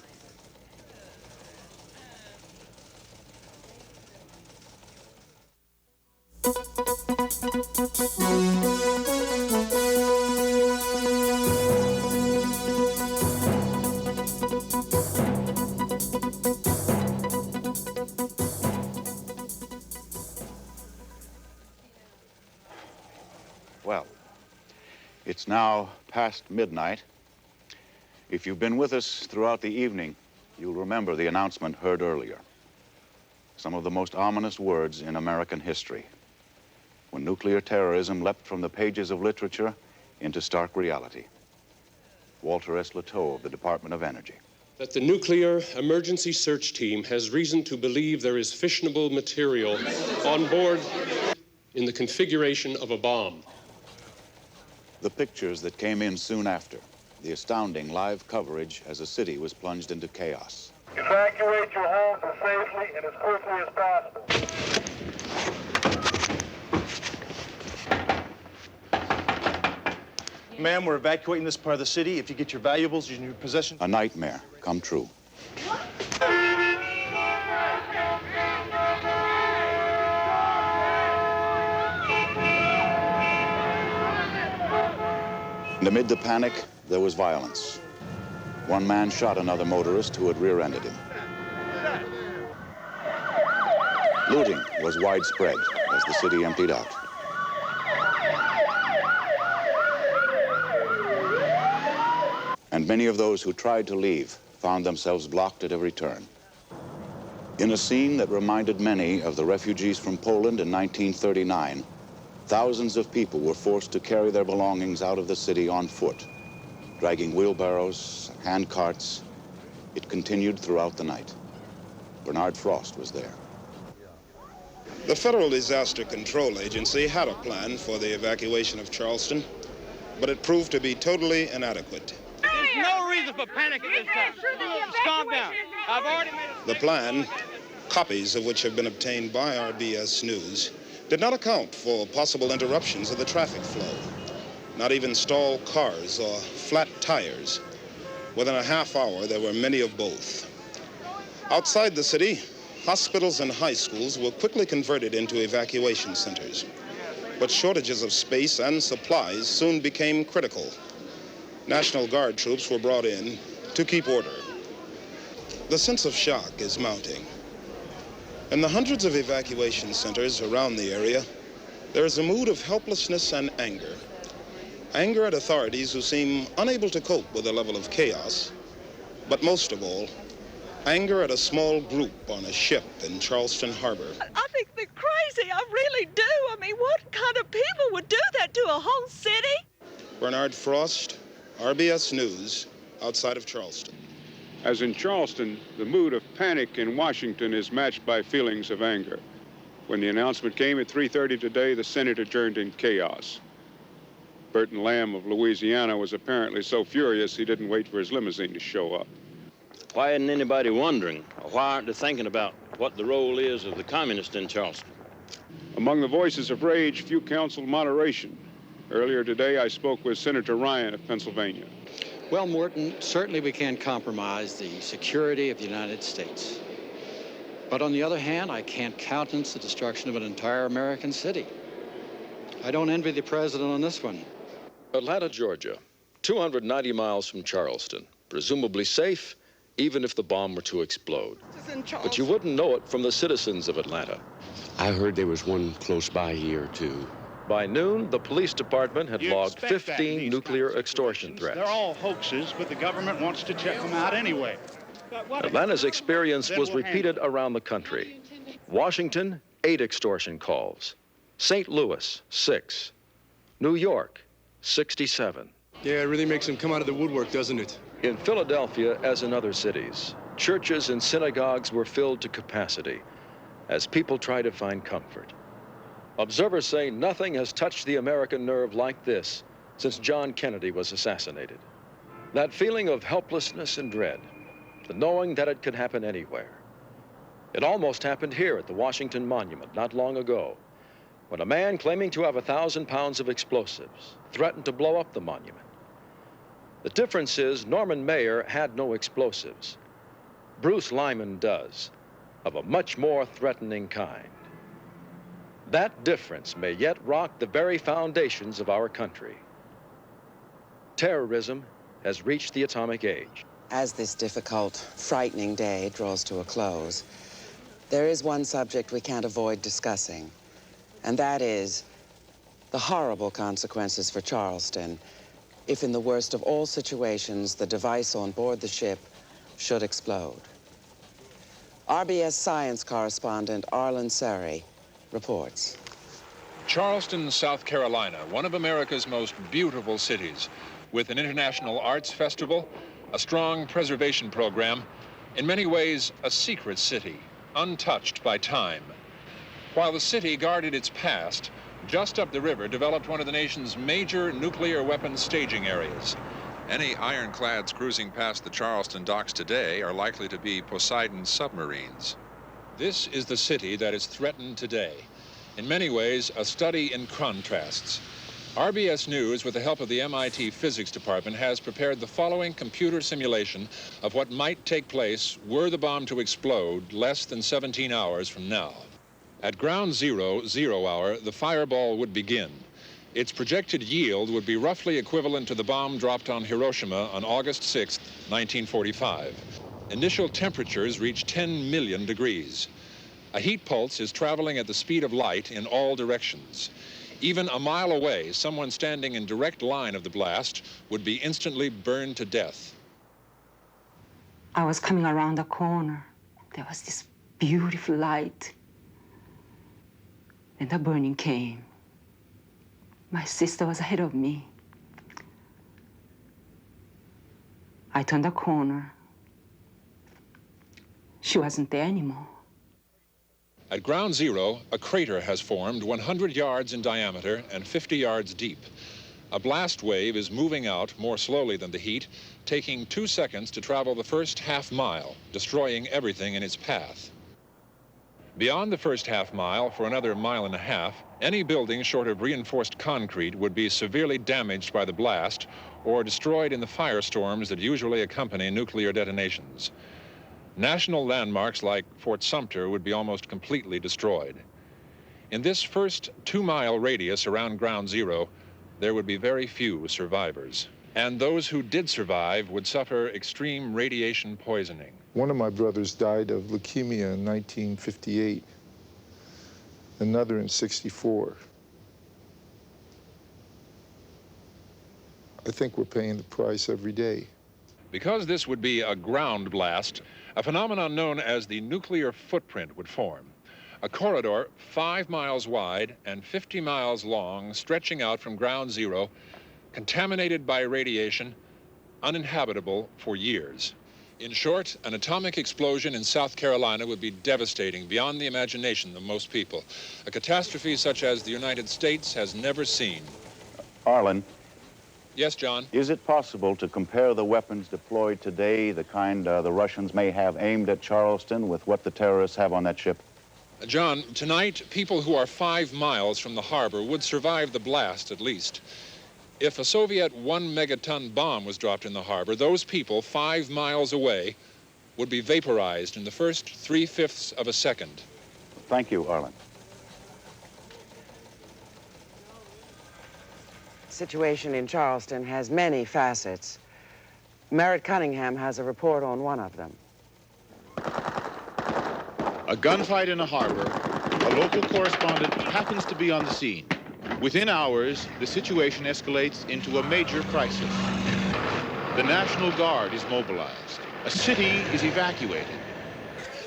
Well, it's now past midnight. If you've been with us throughout the evening, you'll remember the announcement heard earlier. Some of the most ominous words in American history, when nuclear terrorism leapt from the pages of literature into stark reality. Walter S. Latow of the Department of Energy. That the Nuclear Emergency Search Team has reason to believe there is fissionable material on board in the configuration of a bomb. The pictures that came in soon after, the astounding live coverage as a city was plunged into chaos. Evacuate your homes as safely and as quickly as possible. Ma'am, we're evacuating this part of the city. If you get your valuables in your possession. A nightmare come true. And amid the panic, there was violence. One man shot another motorist who had rear-ended him. Looting was widespread as the city emptied out. And many of those who tried to leave found themselves blocked at every turn. In a scene that reminded many of the refugees from Poland in 1939, thousands of people were forced to carry their belongings out of the city on foot, dragging wheelbarrows, hand carts. It continued throughout the night. Bernard Frost was there. The Federal Disaster Control Agency had a plan for the evacuation of Charleston, but it proved to be totally inadequate. There's no reason for panic at this time. Just calm down. I've already made a... The plan, copies of which have been obtained by RBS News, did not account for possible interruptions of the traffic flow. Not even stalled cars or flat tires. Within a half hour, there were many of both. Outside the city, hospitals and high schools were quickly converted into evacuation centers. But shortages of space and supplies soon became critical. National Guard troops were brought in to keep order. The sense of shock is mounting. In the hundreds of evacuation centers around the area, there is a mood of helplessness and anger. Anger at authorities who seem unable to cope with the level of chaos, but most of all, anger at a small group on a ship in Charleston Harbor. I think they're crazy, I really do. I mean, what kind of people would do that to a whole city? Bernard Frost, RBS News, outside of Charleston. As in Charleston, the mood of panic in Washington is matched by feelings of anger. When the announcement came at 3:30 today, the Senate adjourned in chaos. Burton Lamb of Louisiana was apparently so furious he didn't wait for his limousine to show up. Why isn't anybody wondering, or why aren't they thinking about what the role is of the communists in Charleston? Among the voices of rage, few counseled moderation. Earlier today, I spoke with Senator Ryan of Pennsylvania. Well, Morton, certainly we can't compromise the security of the United States. But on the other hand, I can't countenance the destruction of an entire American city. I don't envy the president on this one. Atlanta, Georgia, 290 miles from Charleston, presumably safe, even if the bomb were to explode. But you wouldn't know it from the citizens of Atlanta. I heard there was one close by here, too. By noon, the police department had logged 15 nuclear extortion threats. They're all hoaxes, but the government wants to check them out anyway. Atlanta's experience was repeated around the country. Washington, 8 extortion calls. St. Louis, 6. New York, 67. Yeah, it really makes them come out of the woodwork, doesn't it? In Philadelphia, as in other cities, churches and synagogues were filled to capacity as people try to find comfort. Observers say nothing has touched the American nerve like this since John Kennedy was assassinated. That feeling of helplessness and dread, the knowing that it could happen anywhere. It almost happened here at the Washington Monument not long ago, when a man claiming to have 1,000 pounds of explosives threatened to blow up the monument. The difference is Norman Maier had no explosives. Bruce Lyman does, of a much more threatening kind. That difference may yet rock the very foundations of our country. Terrorism has reached the atomic age. As this difficult, frightening day draws to a close, there is one subject we can't avoid discussing, and that is the horrible consequences for Charleston if, in the worst of all situations, the device on board the ship should explode. RBS science correspondent Arlen Surrey reports. Charleston, South Carolina, one of America's most beautiful cities, with an international arts festival, a strong preservation program, in many ways a secret city, untouched by time. While the city guarded its past, just up the river developed one of the nation's major nuclear weapons staging areas. Any ironclads cruising past the Charleston docks today are likely to be Poseidon submarines. This is the city that is threatened today. In many ways, a study in contrasts. RBS News, with the help of the MIT Physics Department, has prepared the following computer simulation of what might take place were the bomb to explode less than 17 hours from now. At ground zero, 0 hour, the fireball would begin. Its projected yield would be roughly equivalent to the bomb dropped on Hiroshima on August 6, 1945. Initial temperatures reach 10 million degrees. A heat pulse is traveling at the speed of light in all directions. Even a mile away, someone standing in direct line of the blast would be instantly burned to death. I was coming around the corner. There was this beautiful light. Then the burning came. My sister was ahead of me. I turned the corner. She wasn't there anymore. At ground zero, a crater has formed 100 yards in diameter and 50 yards deep. A blast wave is moving out more slowly than the heat, taking 2 seconds to travel the first half mile, destroying everything in its path. Beyond the first half mile, for another mile and a half, any building short of reinforced concrete would be severely damaged by the blast or destroyed in the firestorms that usually accompany nuclear detonations. National landmarks like Fort Sumter would be almost completely destroyed. In this first 2-mile radius around ground zero, there would be very few survivors. And those who did survive would suffer extreme radiation poisoning. One of my brothers died of leukemia in 1958, another in 64. I think we're paying the price every day. Because this would be a ground blast, a phenomenon known as the nuclear footprint would form. A corridor 5 miles wide and 50 miles long, stretching out from ground zero, contaminated by radiation, uninhabitable for years. In short, an atomic explosion in South Carolina would be devastating beyond the imagination of most people. A catastrophe such as the United States has never seen. Arlen. Yes, John? Is it possible to compare the weapons deployed today, the kind the Russians may have aimed at Charleston, with what the terrorists have on that ship? John, tonight, people who are 5 miles from the harbor would survive the blast, at least. If a Soviet 1-megaton bomb was dropped in the harbor, those people 5 miles away would be vaporized in the first 3/5 of a second. Thank you, Arlen. The situation in Charleston has many facets. Merritt Cunningham has a report on one of them. A gunfight in a harbor. A local correspondent happens to be on the scene. Within hours, the situation escalates into a major crisis. The National Guard is mobilized. A city is evacuated.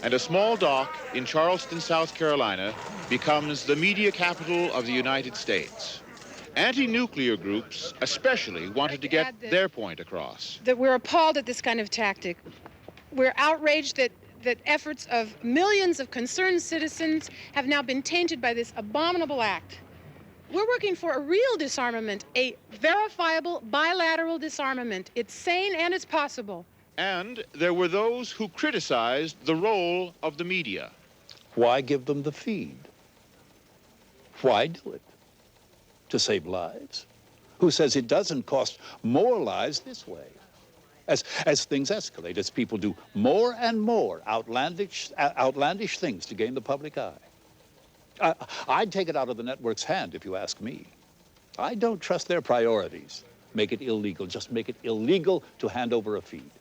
And a small dock in Charleston, South Carolina, becomes the media capital of the United States. Anti-nuclear groups especially wanted to get their point across. That we're appalled at this kind of tactic. We're outraged that efforts of millions of concerned citizens have now been tainted by this abominable act. We're working for a real disarmament, a verifiable bilateral disarmament. It's sane and it's possible. And there were those who criticized the role of the media. Why give them the feed? Why do it? To save lives? Who says it doesn't cost more lives this way? As things escalate, as people do more and more outlandish things to gain the public eye. I'd take it out of the network's hand, if you ask me. I don't trust their priorities. Make it illegal. Just make it illegal to hand over a feed.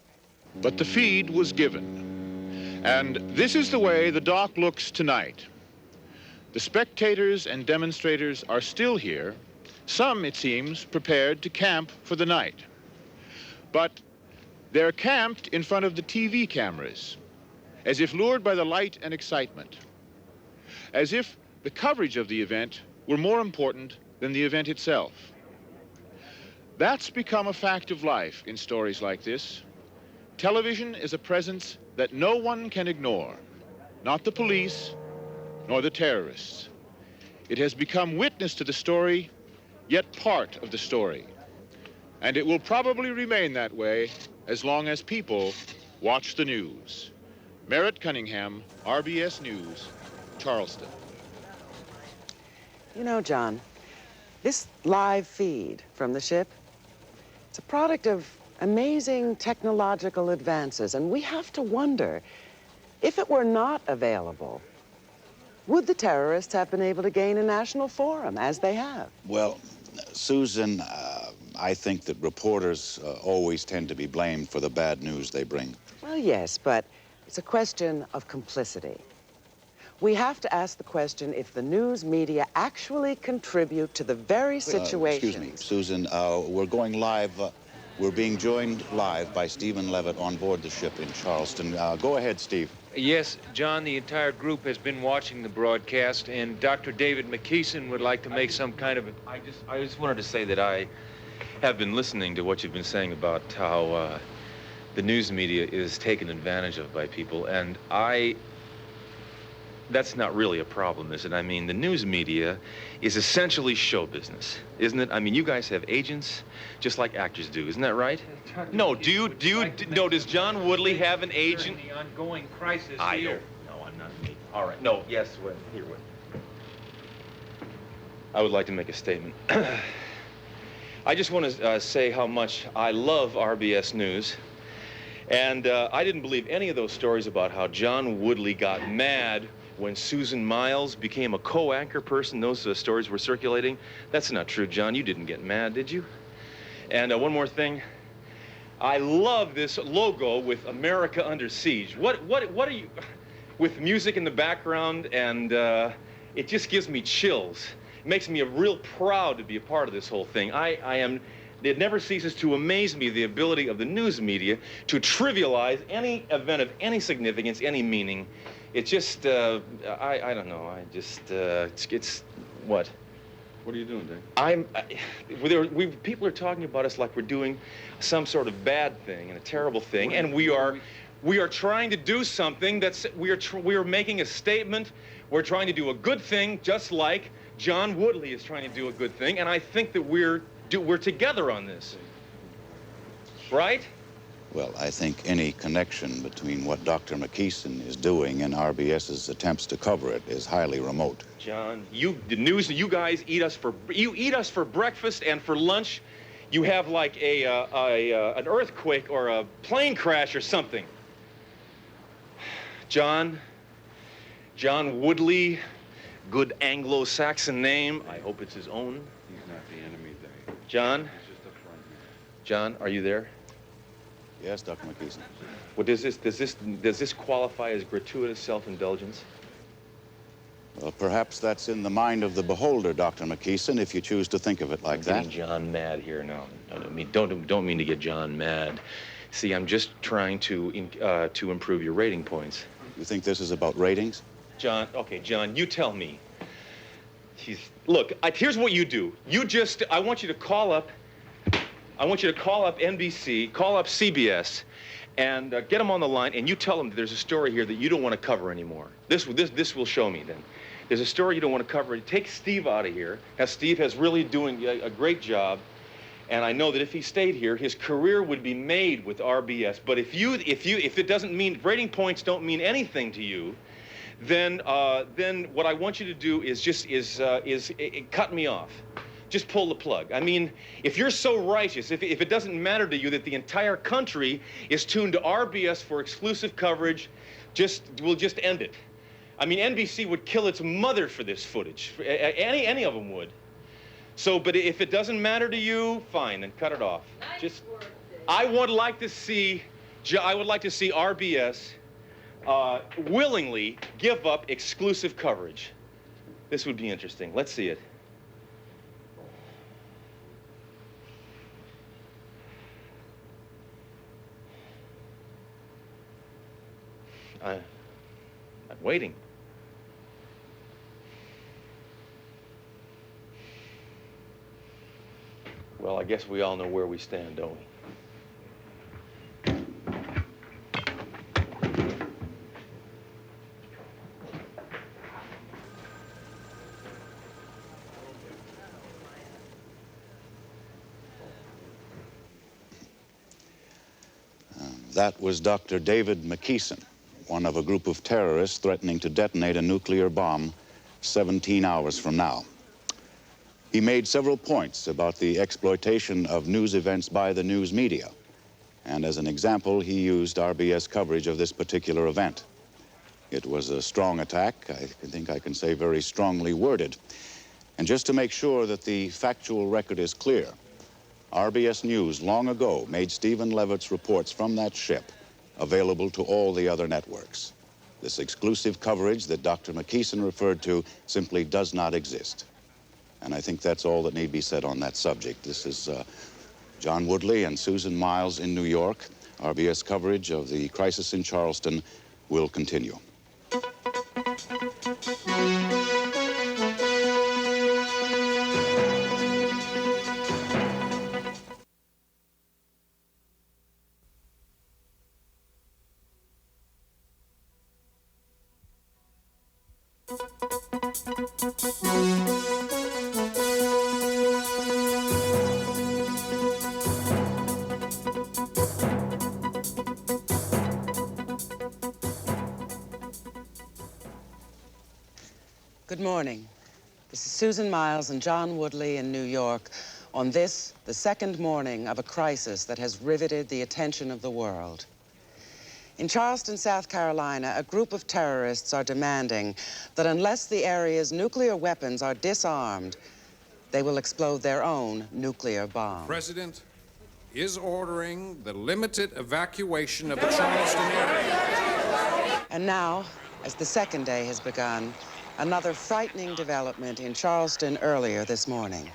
But the feed was given. And this is the way the dock looks tonight. The spectators and demonstrators are still here. Some, it seems, prepared to camp for the night. But they're camped in front of the TV cameras, as if lured by the light and excitement. As if the coverage of the event were more important than the event itself. That's become a fact of life in stories like this. Television is a presence that no one can ignore, not the police, nor the terrorists. It has become witness to the story, yet part of the story. And it will probably remain that way as long as people watch the news. Merritt Cunningham, RBS News, Charleston. You know, John, this live feed from the ship, it's a product of amazing technological advances, and we have to wonder, if it were not available, would the terrorists have been able to gain a national forum, as they have? Well, Susan, I think that reporters always tend to be blamed for the bad news they bring. Well, yes, but it's a question of complicity. We have to ask the question if the news media actually contribute to the very situation. Excuse me, Susan, we're going live. We're being joined live by Stephen Levitt on board the ship in Charleston. Go ahead, Steve. Yes, John, the entire group has been watching the broadcast, and Dr. David McKeeson would like to make some kind of... I just wanted to say that I have been listening to what you've been saying about how the news media is taken advantage of by people, and that's not really a problem, is it? I mean, the news media is essentially show business, isn't it? I mean, you guys have agents just like actors do, isn't that right? No, does John Woodley have an agent? The ongoing crisis I here. don't. No, I'm not me. All right. No, yes, wait, here, wait. I would like to make a statement. I just want to say how much I love RBS News. And I didn't believe any of those stories about how John Woodley got mad when Susan Miles became a co-anchor person. Those stories were circulating. That's not true, John. You didn't get mad, did you? And one more thing. I love this logo with America Under Siege. What are you... With music in the background, and it just gives me chills. It makes me real proud to be a part of this whole thing. It never ceases to amaze me, the ability of the news media to trivialize any event of any significance, any meaning. It just, I don't know, it's what? What are you doing, Dave? People are talking about us like we're doing some sort of bad thing and a terrible thing, and we are trying to do something we are making a statement. We're trying to do a good thing, just like John Woodley is trying to do a good thing, and I think that we're together on this. Right? Well, I think any connection between what Dr. McKeeson is doing and RBS's attempts to cover it is highly remote. John, the news, you guys eat us for breakfast and for lunch. You have like an earthquake or a plane crash or something. John Woodley, good Anglo-Saxon name. I hope it's his own. He's not the enemy, Dave. John? He's just a friend. John, are you there? Yes, Dr. McKeeson. Well, does this qualify as gratuitous self-indulgence? Well, perhaps that's in the mind of the beholder, Dr. McKeeson, if you choose to think of it like that. Getting John mad here now. I mean, don't mean to get John mad. See, I'm just trying to improve your rating points. You think this is about ratings? John, okay, John, you tell me. Look, here's what you do. I want you to call up NBC, call up CBS, and get them on the line, and you tell them that there's a story here that you don't want to cover anymore. This will show me then. There's a story you don't want to cover. Take Steve out of here. Steve has really doing a great job, and I know that if he stayed here, his career would be made with RBS. But if it doesn't mean rating points don't mean anything to you, then what I want you to do is cut me off. Just pull the plug. I mean, if you're so righteous, if it doesn't matter to you that the entire country is tuned to RBS for exclusive coverage, we'll just end it. I mean, NBC would kill its mother for this footage. Any of them would. So, but if it doesn't matter to you, fine, then cut it off. I would like to see RBS willingly give up exclusive coverage. This would be interesting. Let's see it. I'm waiting. Well, I guess we all know where we stand, don't we? That was Dr. David McKeeson, one of a group of terrorists threatening to detonate a nuclear bomb 17 hours from now. He made several points about the exploitation of news events by the news media. And as an example, he used RBS coverage of this particular event. It was a strong attack. I think I can say very strongly worded. And just to make sure that the factual record is clear, RBS News long ago made Stephen Levitt's reports from that ship available to all the other networks. This exclusive coverage that Dr. McKeeson referred to simply does not exist. And I think that's all that need be said on that subject. This is John Woodley and Susan Miles in New York. RBS coverage of the crisis in Charleston will continue. Good morning. This is Susan Miles and John Woodley in New York on this, the second morning of a crisis that has riveted the attention of the world. In Charleston, South Carolina, a group of terrorists are demanding that unless the area's nuclear weapons are disarmed, they will explode their own nuclear bomb. The President is ordering the limited evacuation of the Charleston area. And now, as the second day has begun, another frightening development in Charleston earlier this morning.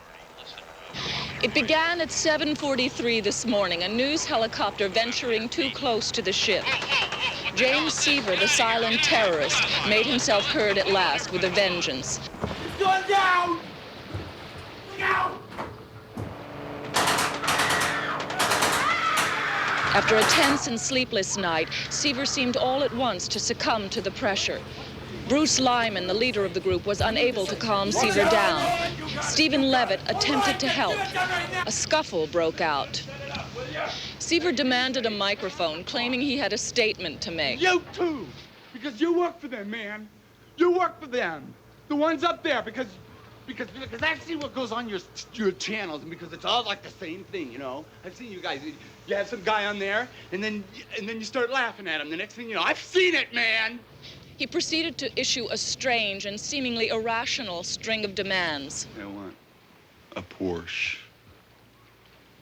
It began at 7:43 this morning, a news helicopter venturing too close to the ship. James Seaver, the silent terrorist, made himself heard at last with a vengeance. It's going down! Down! After a tense and sleepless night, Seaver seemed all at once to succumb to the pressure. Bruce Lyman, the leader of the group, was unable to calm Seaver down. Stephen Levitt attempted to help. A scuffle broke out. Seaver demanded a microphone, claiming he had a statement to make. You too, because you work for them, man. You work for them. The ones up there, because I've seen what goes on your channels, and because it's all like the same thing, you know. I've seen you guys. You have some guy on there, and then you start laughing at him. The next thing you know, I've seen it, man. He proceeded to issue a strange and seemingly irrational string of demands. I want a Porsche,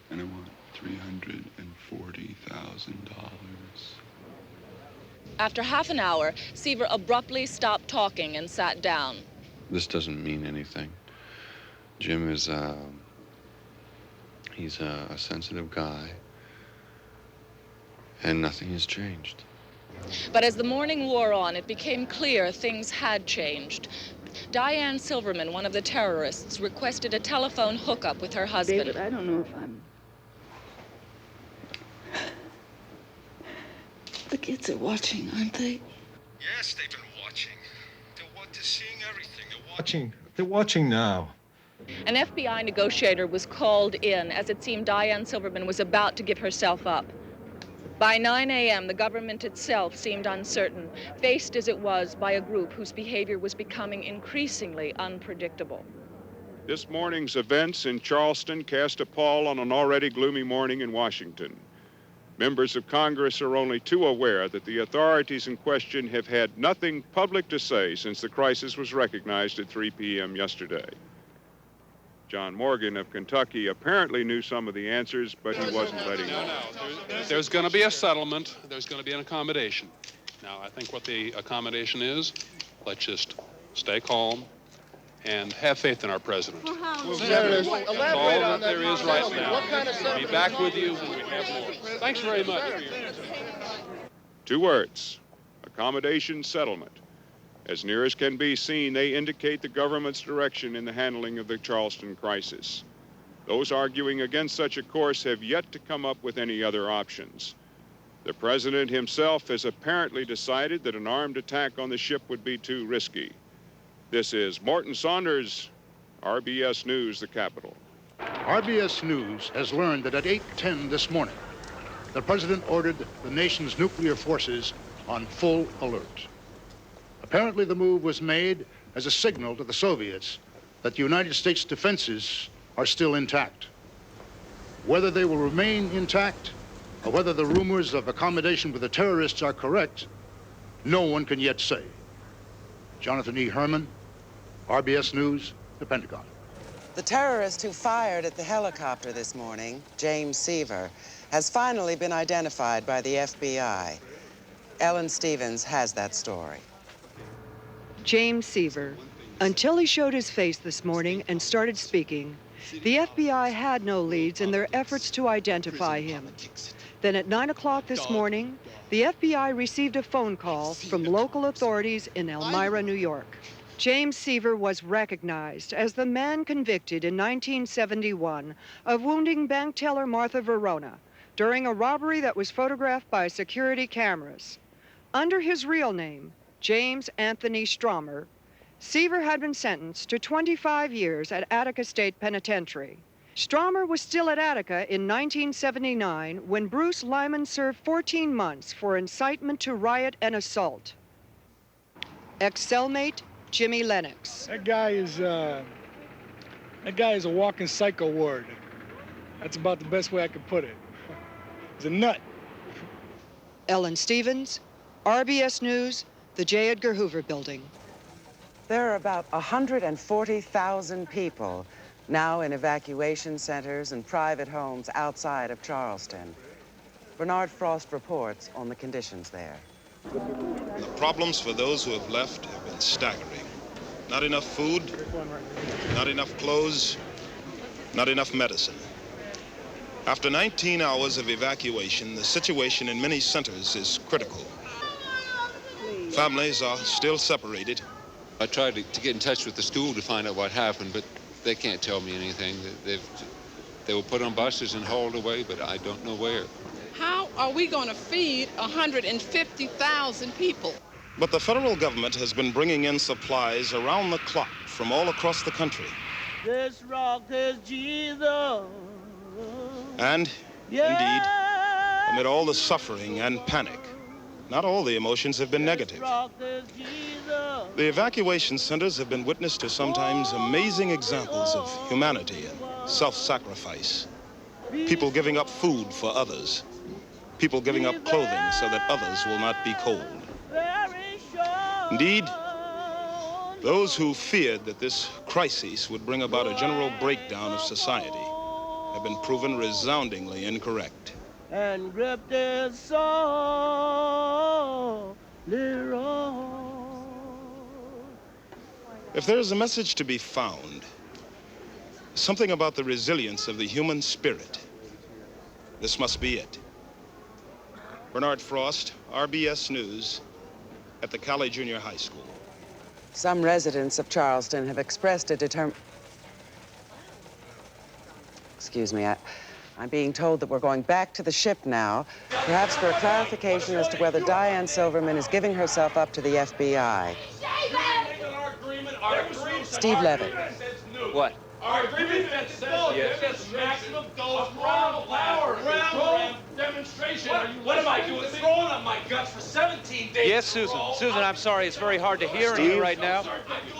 and I want $340,000. After half an hour, Seaver abruptly stopped talking and sat down. This doesn't mean anything. Jim is, he's a sensitive guy, and nothing has changed. But as the morning wore on, it became clear things had changed. Diane Silverman, one of the terrorists, requested a telephone hookup with her husband. David, I don't know if I'm... The kids are watching, aren't they? Yes, they've been watching. They're seeing everything. They're watching now. An FBI negotiator was called in as it seemed Diane Silverman was about to give herself up. By 9 a.m., the government itself seemed uncertain, faced as it was by a group whose behavior was becoming increasingly unpredictable. This morning's events in Charleston cast a pall on an already gloomy morning in Washington. Members of Congress are only too aware that the authorities in question have had nothing public to say since the crisis was recognized at 3 p.m. yesterday. John Morgan of Kentucky apparently knew some of the answers, but he wasn't letting on. There's going to be a settlement. There's going to be an accommodation. Now, I think what the accommodation is, let's just stay calm and have faith in our president. That's all that there is right now. We'll be back with you when we have more. Thanks very much. 2 words: accommodation, settlement. As near as can be seen, they indicate the government's direction in the handling of the Charleston crisis. Those arguing against such a course have yet to come up with any other options. The president himself has apparently decided that an armed attack on the ship would be too risky. This is Morton Saunders, RBS News, the Capitol. RBS News has learned that at 8:10 this morning, the president ordered the nation's nuclear forces on full alert. Apparently, the move was made as a signal to the Soviets that the United States defenses are still intact. Whether they will remain intact or whether the rumors of accommodation with the terrorists are correct, no one can yet say. Jonathan E. Herman, RBS News, the Pentagon. The terrorist who fired at the helicopter this morning, James Seaver, has finally been identified by the FBI. Ellen Stevens has that story. James Seaver. Until he showed his face this morning and started speaking, the FBI had no leads in their efforts to identify him. Then at 9 o'clock this morning, the FBI received a phone call from local authorities in Elmira, New York. James Seaver was recognized as the man convicted in 1971 of wounding bank teller Martha Verona during a robbery that was photographed by security cameras. Under his real name, James Anthony Stromer, Seaver had been sentenced to 25 years at Attica State Penitentiary. Stromer was still at Attica in 1979 when Bruce Lyman served 14 months for incitement to riot and assault. Ex-cellmate Jimmy Lennox. That guy is a walking psycho ward. That's about the best way I could put it. He's a nut. Ellen Stevens, RBS News, the J. Edgar Hoover Building. There are about 140,000 people now in evacuation centers and private homes outside of Charleston. Bernard Frost reports on the conditions there. The problems for those who have left have been staggering. Not enough food, not enough clothes, not enough medicine. After 19 hours of evacuation, the situation in many centers is critical. Families are still separated. I tried to get in touch with the school to find out what happened, but they can't tell me anything. They were put on buses and hauled away, but I don't know where. How are we going to feed 150,000 people? But the federal government has been bringing in supplies around the clock from all across the country. This rock is Jesus. And Indeed, amid all the suffering and panic, not all the emotions have been negative. The evacuation centers have been witness to sometimes amazing examples of humanity and self-sacrifice. People giving up food for others. People giving up clothing so that others will not be cold. Indeed, those who feared that this crisis would bring about a general breakdown of society have been proven resoundingly incorrect. And grip their soul, If there is a message to be found, something about the resilience of the human spirit, this must be it. Bernard Frost, RBS News, at the Cali Junior High School. Some residents of Charleston have expressed a Excuse me, I'm being told that we're going back to the ship now, perhaps for a clarification as to whether Diane Silverman is giving herself up to the FBI. Steve Levitt. What? Our agreement that says yes. Maximum dose round demonstration. What am I doing? Throwing up my guts for 17 days. Yes, Susan. Susan, I'm sorry. It's very hard to hear you right now.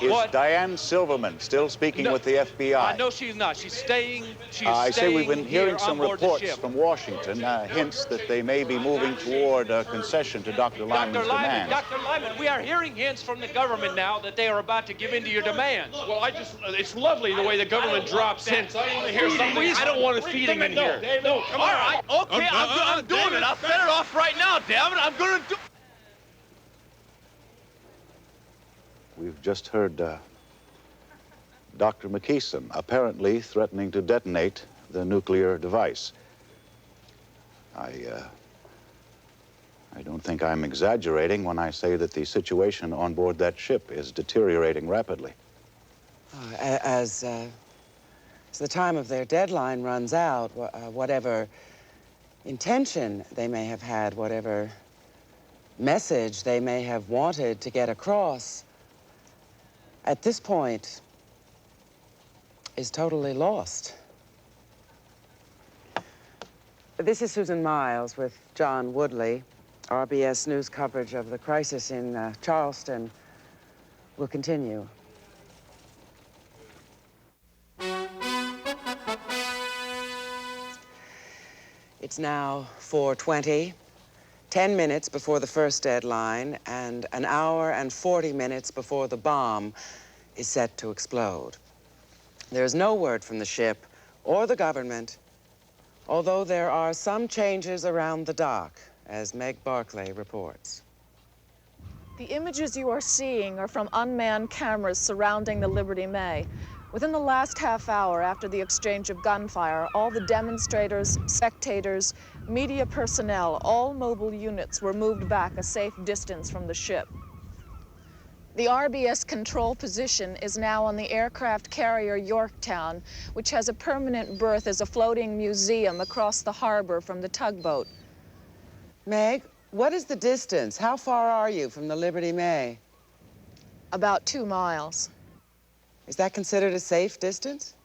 Is What? Diane Silverman still speaking with the FBI? No, she's not. She's staying. I say we've been hearing here some on board the reports ship. from Washington, hints that they may be moving toward a concession to Dr. Lyman's demands. Dr. Lyman, we are hearing hints from the government now that they are about to give in to your demands. Well, it's lovely the way the government drops hints. I want to hear something. I don't want a feeding in here. No, come on. All right, okay, I'm doing it. I'll set it off right now, damn it. I'm going to do We've just heard Dr. McKeeson apparently threatening to detonate the nuclear device. I don't think I'm exaggerating when I say that the situation on board that ship is deteriorating rapidly. As the time of their deadline runs out, whatever intention they may have had, whatever message they may have wanted to get across, at this point, is totally lost. This is Susan Miles with John Woodley. RBS News coverage of the crisis in Charleston will continue. It's now 4:20, 10 minutes before the first deadline, and an hour and 40 minutes before the bomb is set to explode. There's no word from the ship or the government, although there are some changes around the dock, as Meg Barclay reports. The images you are seeing are from unmanned cameras surrounding the Liberty May. Within the last half hour after the exchange of gunfire, all the demonstrators, spectators, media personnel, all mobile units were moved back a safe distance from the ship. The RBS control position is now on the aircraft carrier Yorktown, which has a permanent berth as a floating museum across the harbor from the tugboat. Meg, what is the distance? How far are you from the Liberty May? About 2 miles. Is that considered a safe distance?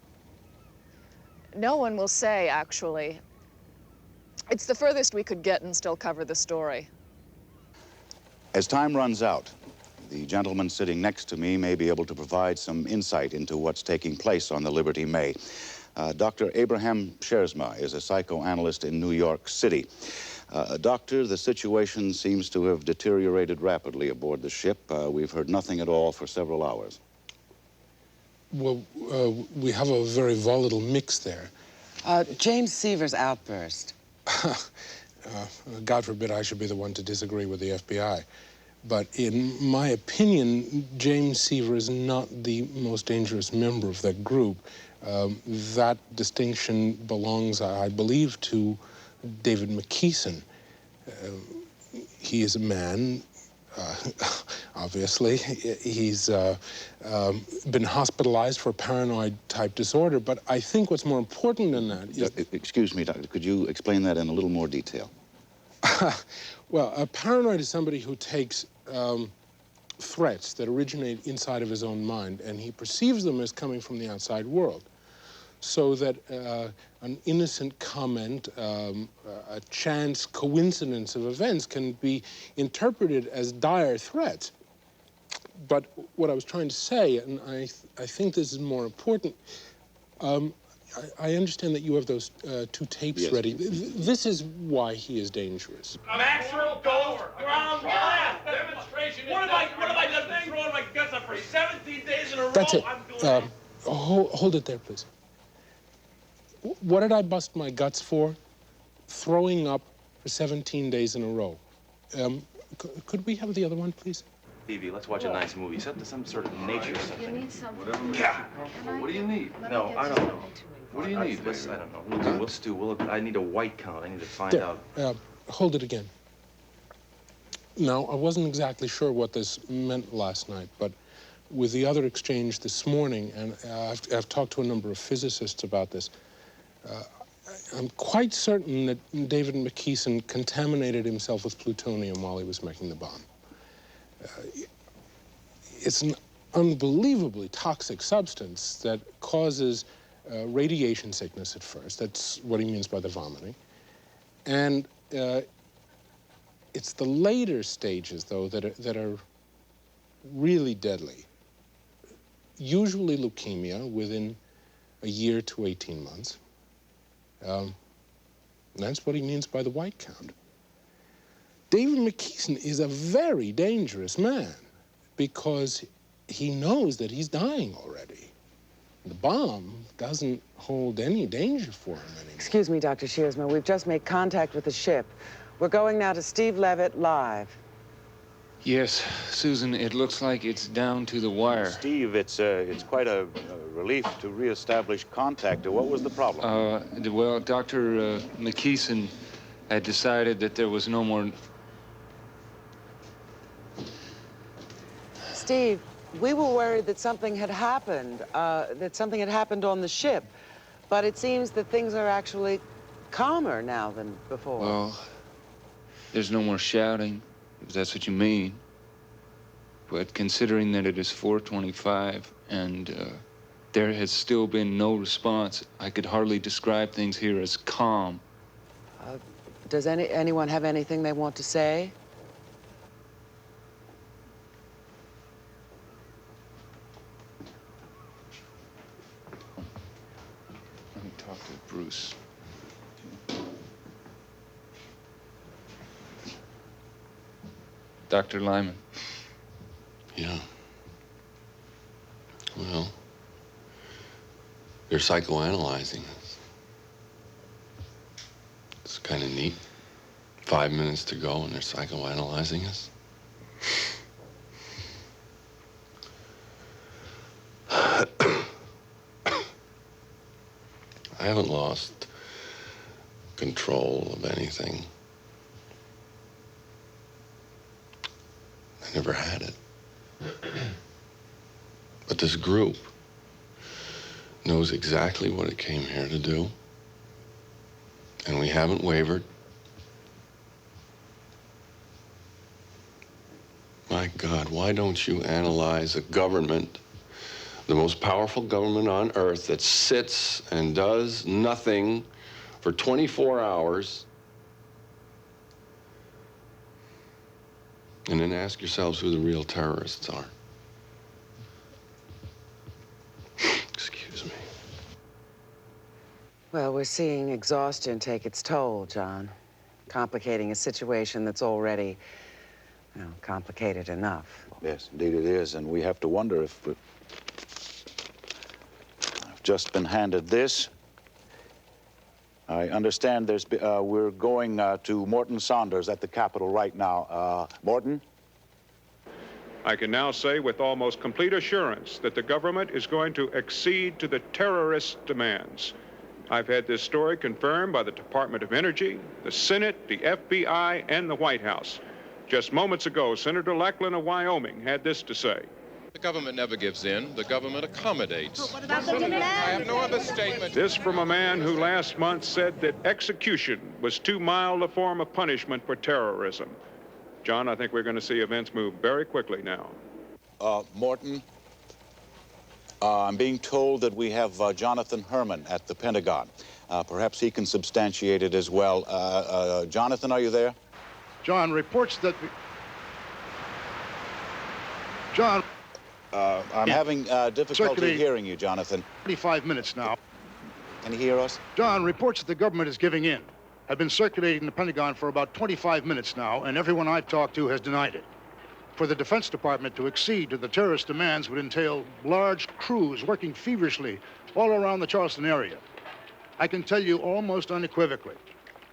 No one will say, actually. It's the furthest we could get and still cover the story. As time runs out, the gentleman sitting next to me may be able to provide some insight into what's taking place on the Liberty May. Dr. Abraham Shersma is a psychoanalyst in New York City. Doctor, the situation seems to have deteriorated rapidly aboard the ship. We've heard nothing at all for several hours. Well, we have a very volatile mix there. James Seaver's outburst. God forbid I should be the one to disagree with the FBI. But in my opinion, James Seaver is not the most dangerous member of that group. That distinction belongs, I believe, to David McKeeson. He is a man, obviously. He's been hospitalized for paranoid-type disorder, but I think what's more important than that is... Excuse me, Doctor, could you explain that in a little more detail? Well, a paranoid is somebody who takes threats that originate inside of his own mind, and he perceives them as coming from the outside world. so that an innocent comment, a chance coincidence of events can be interpreted as dire threats. But what I was trying to say, and I think this is more important, I understand that you have those 2 tapes ready. This is why he is dangerous. Maximum dose, ground blast, demonstration. What am I done throwing my guts up for 17 days in a row? That's it. I'm doing Hold it there, please. What did I bust my guts for? Throwing up for 17 days in a row. Could we have the other one, please? Evie, let's watch a nice movie. Set to some sort of nature or something. You need something. Whatever makes you comfortable. What do you need? No, I don't know. What do you need? I don't know. We'll stew. I need a white count. I need to find out. Hold it again. Now, I wasn't exactly sure what this meant last night, but with the other exchange this morning, and I've talked to a number of physicists about this, I'm quite certain that David McKeeson contaminated himself with plutonium while he was making the bomb. It's an unbelievably toxic substance that causes radiation sickness at first. That's what he means by the vomiting. And it's the later stages, though, that are really deadly. Usually leukemia within a year to 18 months. That's what he means by the white count. David McKeeson is a very dangerous man because he knows that he's dying already. The bomb doesn't hold any danger for him anymore. Excuse me, Dr. Shearsman. We've just made contact with the ship. We're going now to Steve Levitt live. Yes, Susan, it looks like it's down to the wire. Steve, it's quite a relief to reestablish contact. What was the problem? Well, Dr. McKeeson had decided that there was no more... Steve, we were worried that something had happened, on the ship. But it seems that things are actually calmer now than before. Well, there's no more shouting, if that's what you mean. But considering that it is 4:25 and there has still been no response, I could hardly describe things here as calm. Does anyone have anything they want to say? Let me talk to Bruce. Dr. Lyman. Yeah. Well, they're psychoanalyzing us. It's kind of neat. 5 minutes to go and they're psychoanalyzing us. I haven't lost control of anything. I never had it. But this group knows exactly what it came here to do. And we haven't wavered. My God, why don't you analyze a government, the most powerful government on earth, that sits and does nothing for 24 hours, and then ask yourselves who the real terrorists are? Excuse me. Well, we're seeing exhaustion take its toll, John. Complicating a situation that's already, complicated enough. Yes, indeed it is, and we have to wonder if I've just been handed this. I understand we're going to Morton Saunders at the Capitol right now. Morton? I can now say with almost complete assurance that the government is going to accede to the terrorist demands. I've had this story confirmed by the Department of Energy, the Senate, the FBI, and the White House. Just moments ago, Senator Lackland of Wyoming had this to say. The government never gives in. The government accommodates. What about the demand? I have no other statement. This from a man who last month said that execution was too mild a form of punishment for terrorism. John, I think we're going to see events move very quickly now. Morton, I'm being told that we have Jonathan Herman at the Pentagon. Perhaps he can substantiate it as well. Jonathan, are you there? John, reports that... John... I'm having difficulty hearing you, Jonathan. 25 minutes now. Can you hear us? John, reports that the government is giving in have been circulating in the Pentagon for about 25 minutes now, and everyone I've talked to has denied it. For the Defense Department to accede to the terrorist demands would entail large crews working feverishly all around the Charleston area. I can tell you almost unequivocally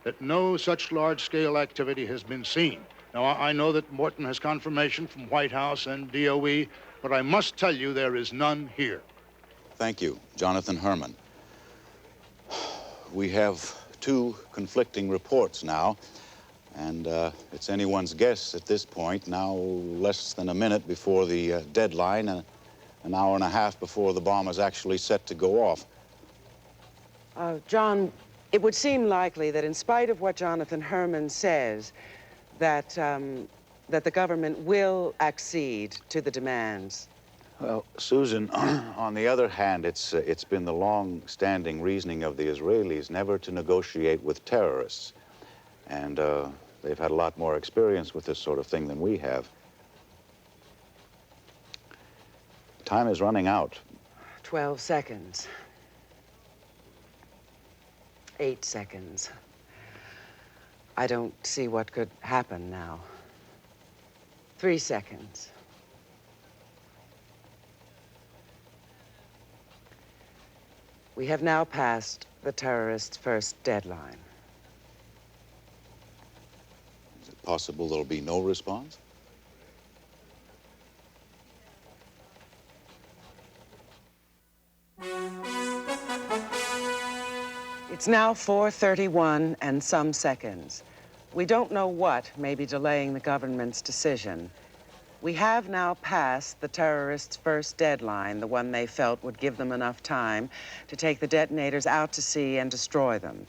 that no such large-scale activity has been seen. Now, I know that Morton has confirmation from White House and DOE, but I must tell you there is none here. Thank you, Jonathan Herman. We have two conflicting reports now, and it's anyone's guess at this point, now less than a minute before the deadline and an hour and a half before the bomb is actually set to go off. John, it would seem likely that in spite of what Jonathan Herman says, that the government will accede to the demands. Well, Susan, on the other hand, it's been the long-standing reasoning of the Israelis never to negotiate with terrorists. And they've had a lot more experience with this sort of thing than we have. Time is running out. 12 seconds. 8 seconds. I don't see what could happen now. 3 seconds. We have now passed the terrorists' first deadline. Is it possible there'll be no response? It's now 4:31 and some seconds. We don't know what may be delaying the government's decision. We have now passed the terrorists' first deadline, the one they felt would give them enough time to take the detonators out to sea and destroy them.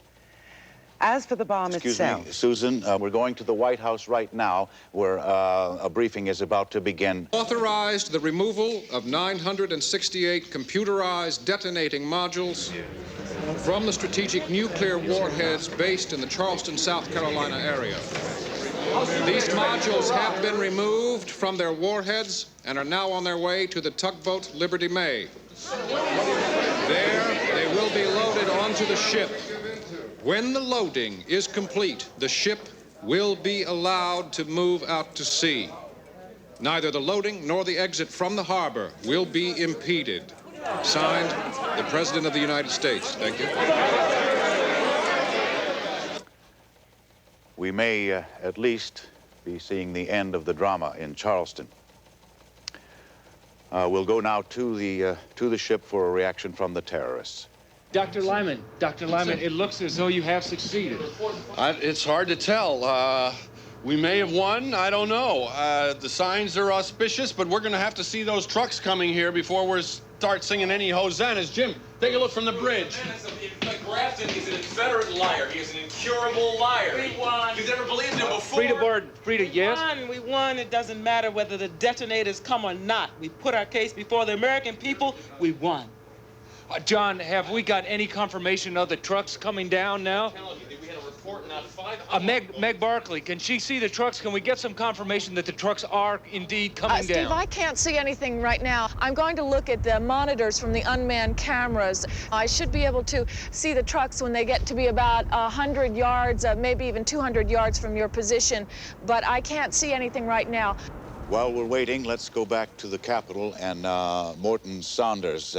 As for the bomb itself... Excuse me, Susan, we're going to the White House right now, where a briefing is about to begin. Authorized the removal of 968 computerized detonating modules from the strategic nuclear warheads based in the Charleston, South Carolina area. These modules have been removed from their warheads and are now on their way to the tugboat Liberty May. There, they will be loaded onto the ship. When the loading is complete, the ship will be allowed to move out to sea. Neither the loading nor the exit from the harbor will be impeded. Signed, the President of the United States. Thank you. We may at least be seeing the end of the drama in Charleston. We'll go now to the ship for a reaction from the terrorists. Dr. Lyman, it looks as though you have succeeded. It's hard to tell. We may have won. I don't know. The signs are auspicious, but we're going to have to see those trucks coming here before we start singing any hosannas. Jim, take a look from the bridge. Grafton is an inveterate liar. He is an incurable liar. We won. You've never believed him before. Frida, yes? We won. It doesn't matter whether the detonators come or not. We put our case before the American people. We won. John, have we got any confirmation of the trucks coming down now? We had a report not 5 Meg Barkley, can she see the trucks? Can we get some confirmation that the trucks are indeed coming Steve, down? I can't see anything right now. I'm going to look at the monitors from the unmanned cameras. I should be able to see the trucks when they get to be about 100 yards, maybe even 200 yards from your position, but I can't see anything right now. While we're waiting, let's go back to the Capitol and Morton Saunders.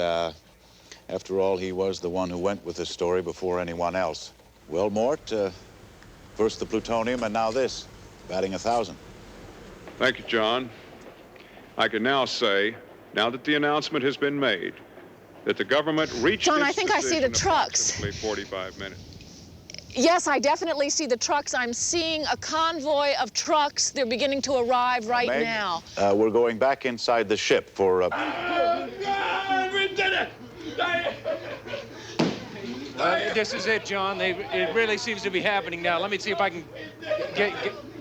After all, he was the one who went with this story before anyone else. Well, Mort, first the plutonium and now this, batting 1,000. Thank you, John. I can now say, now that the announcement has been made, that the government reached John, its I think I see the decision trucks. approximately 45 minutes. Yes, I definitely see the trucks. I'm seeing a convoy of trucks. They're beginning to arrive right Meg, now. We're going back inside the ship for... Oh, God, we did it! This is it, John. It really seems to be happening now. Let me see if I can get...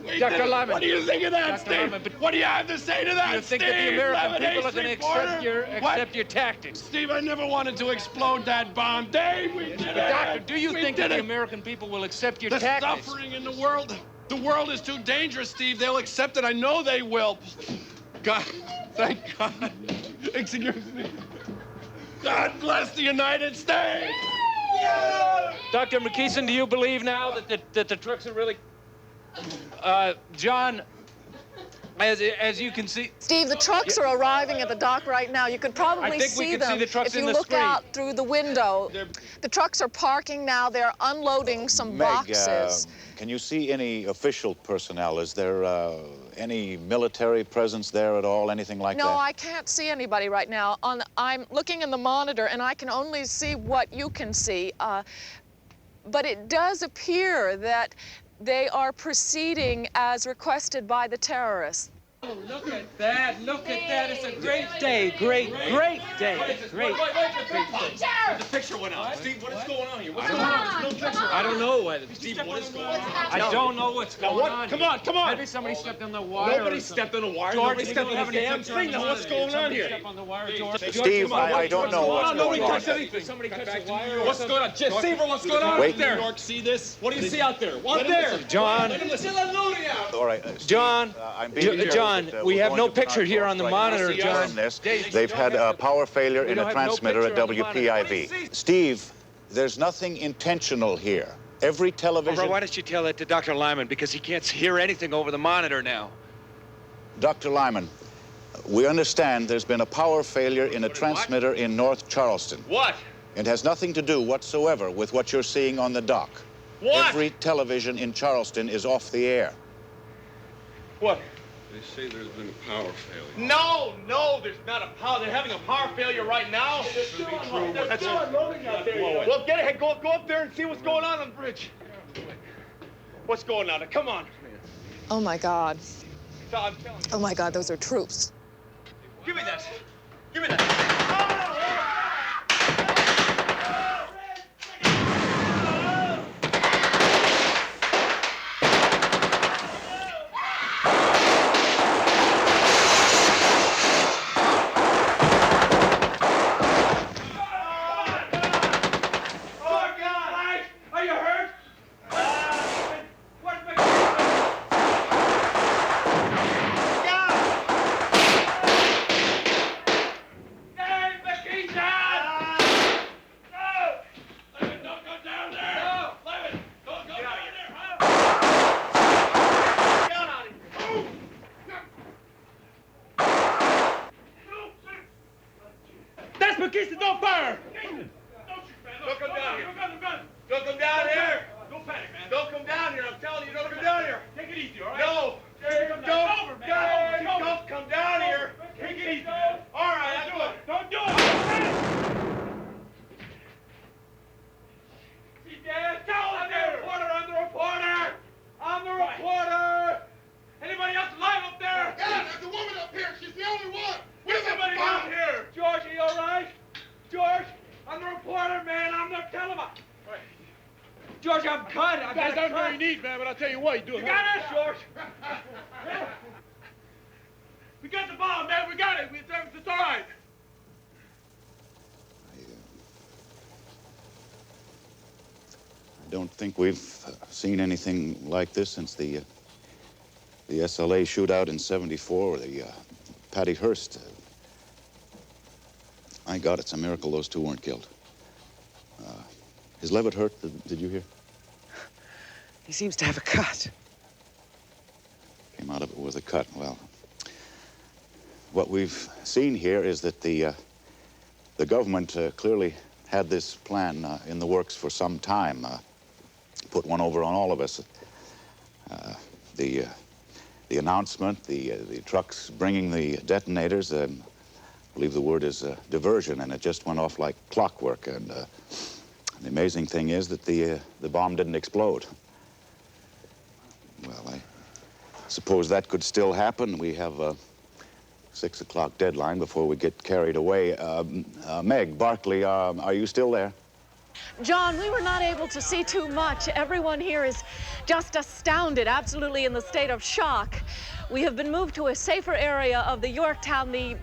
We Dr. Lyman. What do you think of that, Steve? What do you have to say to that, Do you think Steve? that the American Lemonade people are going to Street accept your tactics? Steve, I never wanted to explode that bomb. Dave, we did it. Doctor, do you think that the it. American people will accept your The tactics? suffering in the world is too dangerous, Steve. They'll accept it. I know they will. God, thank God. Excuse me. God bless the United States. Dr. McKeeson, do you believe now that the trucks are really... John, as you can see... Steve, the trucks are arriving at the dock right now. You could probably see them if you look out through the window. The trucks are parking now. They're unloading some boxes. Can you see any official personnel? Is there any military presence there at all, anything like that? No, I can't see anybody right now. I'm looking in the monitor, and I can only see what you can see. But it does appear that they are proceeding as requested by the terrorists. Oh, look at that. Look at that. It's a great day. Great day. Great. The picture went out. Steve, what is going on here? What's going on? There's no picture. I don't know. Steve, what is going on? I don't know what's going on. Come on. Maybe somebody stepped on the wire. Nobody stepped on the wire. George, Nobody stepped on the damn thing. Now, what's going on here? Step on the wire, George. Steve, I don't know what's going Nobody on. touched anything. Somebody touched the wire. What's going on? Seaver, what's going on Wait. out there? New York, see this? What do you see out there? What there? John. All right, Steve, John, I'm being told John, that we we're have going no to put picture our here on the right now. monitor, John. They've had a power failure in a don't have no transmitter at picture on the monitor. WPIV. Steve, there's nothing intentional here. Every television... Well, why don't you tell that to Dr. Lyman, because he can't hear anything over the monitor now. Dr. Lyman, we understand there's been a power failure in a transmitter in North Charleston. What? It has nothing to do whatsoever with what you're seeing on the dock. What? Every television in Charleston is off the air. What? They say there's been a power failure. No, there's not a power. They're having a power failure right now. They're still unloading out there. Well, get ahead. Go up there and see what's going on the bridge. What's going on? Come on. Oh, my God. I'm telling you. Oh, my God, those are troops. Give me that. Give me that. McKeeson, don't fire! Don't come down here. Don't come down here. Don't panic, man. Don't come down here. I'm telling you, don't come down here. Take it easy, all right? No. Don't come down here. Take it easy, man. All right, I'll do it. Don't do it. See, Dad, I'm the reporter. I'm the reporter. Anybody else alive up there? Yeah, there's a woman up here. She's the only one. Where's somebody down here? George, are you all right? George, I'm the reporter, man. I'm the television. George, I'm cut. That's not very neat, man, but I'll tell you what, you do it. You got it, George. We got the bomb, man. We got it. It's all right. I don't think we've seen anything like this since the SLA shootout in '74, or the Patty Hearst. My God, it's a miracle those two weren't killed. Is Levitt hurt? Did you hear? He seems to have a cut. Came out of it with a cut. Well, what we've seen here is that the government clearly had this plan in the works for some time. Put one over on all of us. The announcement, the trucks bringing the detonators, I believe the word is diversion, and it just went off like clockwork. And the amazing thing is that the bomb didn't explode. Well, I suppose that could still happen. We have a 6 o'clock deadline before we get carried away. Meg, Barkley, are you still there? John, we were not able to see too much. Everyone here is just astounded, absolutely in the state of shock. We have been moved to a safer area of the Yorktown, the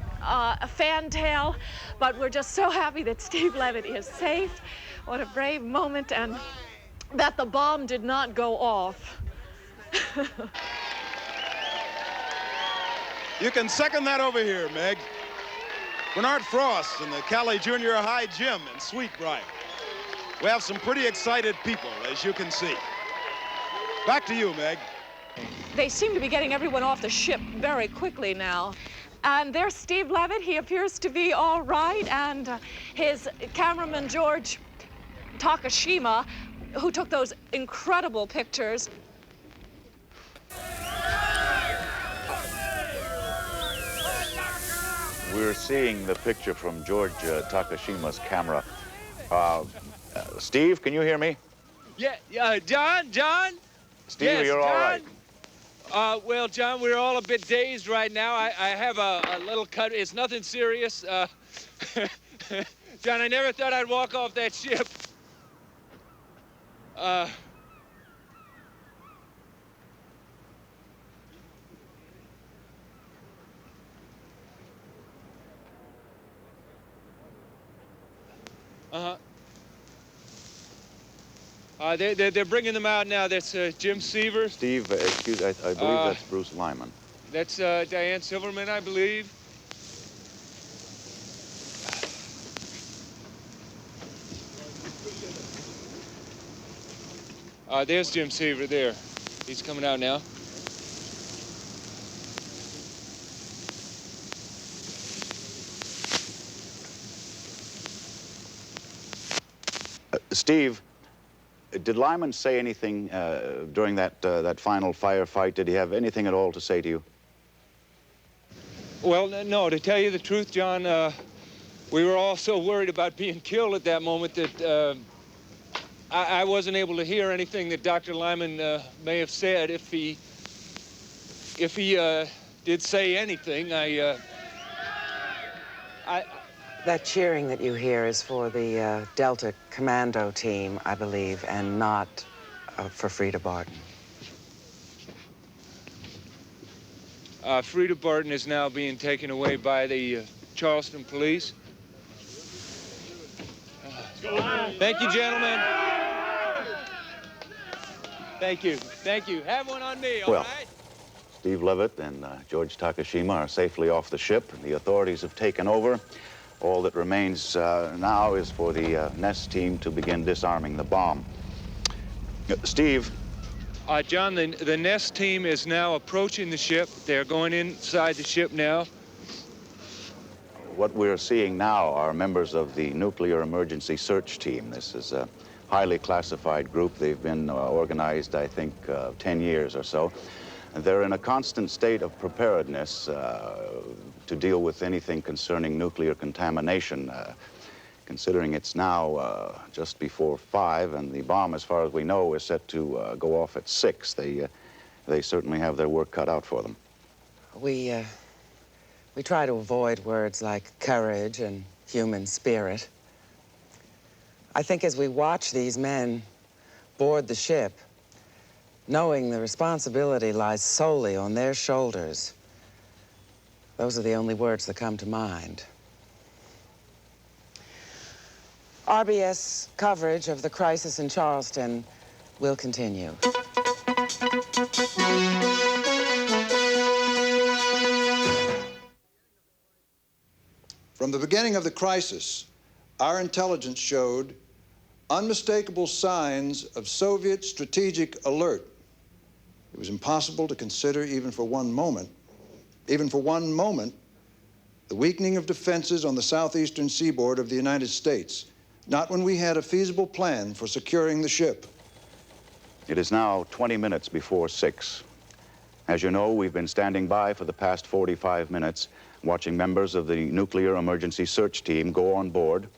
Fantail, but we're just so happy that Steve Levitt is safe. What a brave moment, and that the bomb did not go off. You can second that over here, Meg. Bernard Frost in the Cali Junior High Gym in Sweetbriar. We have some pretty excited people, as you can see. Back to you, Meg. They seem to be getting everyone off the ship very quickly now. And there's Steve Levitt. He appears to be all right. And his cameraman, George Takashima, who took those incredible pictures. We're seeing the picture from George Takashima's camera. Steve, can you hear me? Yeah, John? Steve, yes, you're all right. Well, John, we're all a bit dazed right now. I have a little cut. It's nothing serious. John, I never thought I'd walk off that ship. They're bringing them out now. That's Jim Seaver. Steve, excuse, I believe that's Bruce Lyman. That's Diane Silverman, I believe. There's Jim Seaver there. He's coming out now. Steve, did Lyman say anything during that final firefight? Did he have anything at all to say to you? Well, no, to tell you the truth, John, we were all so worried about being killed at that moment that I wasn't able to hear anything that Dr. Lyman may have said. If he did say anything, That cheering that you hear is for the Delta Commando team, I believe, and not for Frida Barton. Frida Barton is now being taken away by the Charleston police. Thank you, gentlemen. Thank you. Thank you. Have one on me, all right? Steve Levitt and George Takashima are safely off the ship, and the authorities have taken over. All that remains now is for the Nest team to begin disarming the bomb. Steve. John, the Nest team is now approaching the ship. They're going inside the ship now. What we're seeing now are members of the Nuclear Emergency Search Team. This is a highly classified group. They've been organized, I think, 10 years or so. They're in a constant state of preparedness to deal with anything concerning nuclear contamination. Considering it's now just before 5, and the bomb, as far as we know, is set to go off at 6. They certainly have their work cut out for them. We try to avoid words like courage and human spirit. I think as we watch these men board the ship, knowing the responsibility lies solely on their shoulders, those are the only words that come to mind. RBS coverage of the crisis in Charleston will continue. From the beginning of the crisis, our intelligence showed unmistakable signs of Soviet strategic alert. It was impossible to consider even for one moment, the weakening of defenses on the southeastern seaboard of the United States, not when we had a feasible plan for securing the ship. It is now 20 minutes before 6. As you know, we've been standing by for the past 45 minutes, watching members of the Nuclear Emergency Search Team go on board,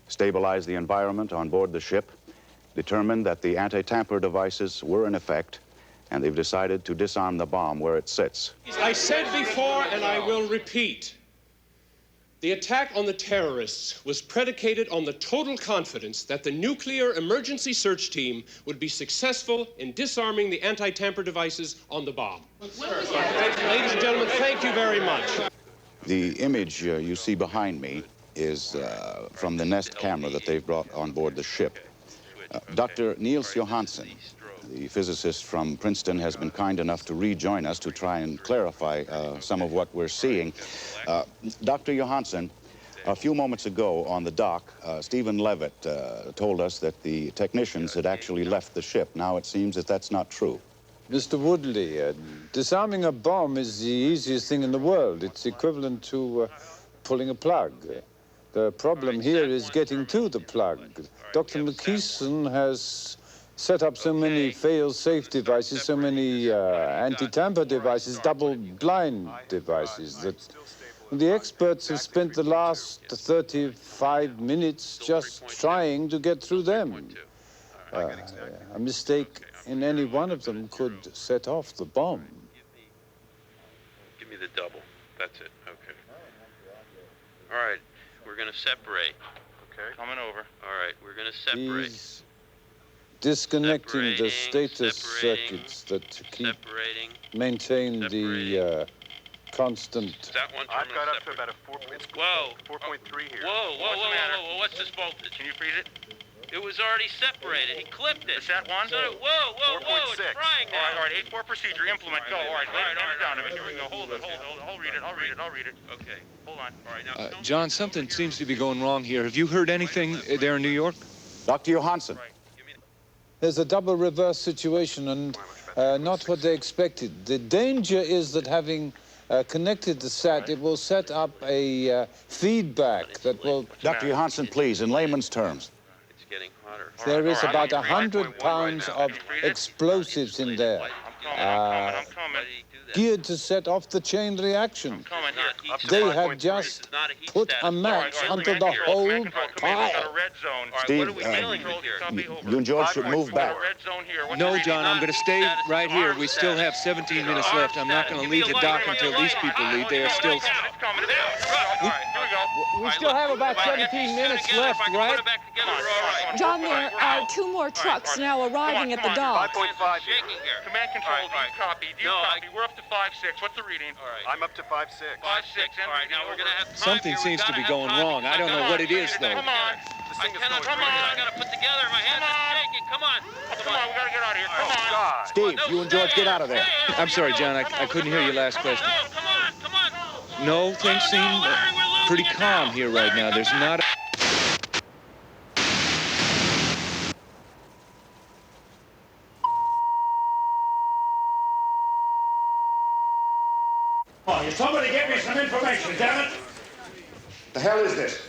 stabilize the environment on board the ship, determine that the anti-tamper devices were in effect, and they've decided to disarm the bomb where it sits. I said before, and I will repeat, The attack on the terrorists was predicated on the total confidence that the nuclear emergency search team would be successful in disarming the anti-tamper devices on the bomb. Ladies and gentlemen, thank you very much. The image you see behind me is from the Nest camera that they've brought on board the ship. Dr. Niels Johansen, the physicist from Princeton, has been kind enough to rejoin us to try and clarify some of what we're seeing. Dr. Johansen, a few moments ago on the dock, Stephen Levitt told us that the technicians had actually left the ship. Now it seems that that's not true. Mr. Woodley, disarming a bomb is the easiest thing in the world. It's equivalent to pulling a plug. The problem here is getting to the plug. Dr. McKeeson has set up so many fail-safe devices, so many anti-tamper devices, double-blind devices, that the experts have spent the last 35 minutes just trying to get through them. A mistake in any one of them could set off the bomb. Give me the double. That's it. Okay. All right. We're going to separate. Okay. Coming over. All right. We're going to separate. He's disconnecting the status circuits that keep maintain the constant. Is that one terminal? I've got up to about a 4.3 here. Whoa. What's this voltage? Can you read it? It was already separated. He clipped it. Is that one? So, whoa. It's frying now. All right. 8-4 procedure. Implement. Go. All right. Lay it down to me. Here we go. Hold it. I'll read it. Okay. Hold on. All right. Now. John, something seems to be going wrong here. Have you heard anything there in New York? Dr. Johansen. There's a double reverse situation and not what they expected. The danger is that having connected the SAT, it will set up a feedback that will... Dr. Johansen, please, in layman's terms. It's getting hotter. There is about 100 pounds of explosives in there, geared to set off the chain reaction. They have just put a match under the whole pile. Steve, you and George should move back. No, John, I'm going to stay right here. We still have 17 minutes left. I'm not going to leave the dock until these people leave. They are still... We still have about 17 minutes left, right? John, there are 2 more trucks now arriving at the dock. 5.5 here. Command control, do you copy? Do you copy? We're up to 5.6. What's the reading? All right. I'm up to 5.6. 5.6. All right, now we're going to have time. Something seems to be going wrong. I don't know what it is, though. Come on. I cannot breathe. I got to put together. My hands are shaking. Come on. Come on. We got to get out of here. Come on. Steve, you and George, get out of there. I'm sorry, John. I couldn't hear your last question. No, come on. No, things seem pretty calm here right now. There's not a... Oh, somebody get me some information, damn it! The hell is this?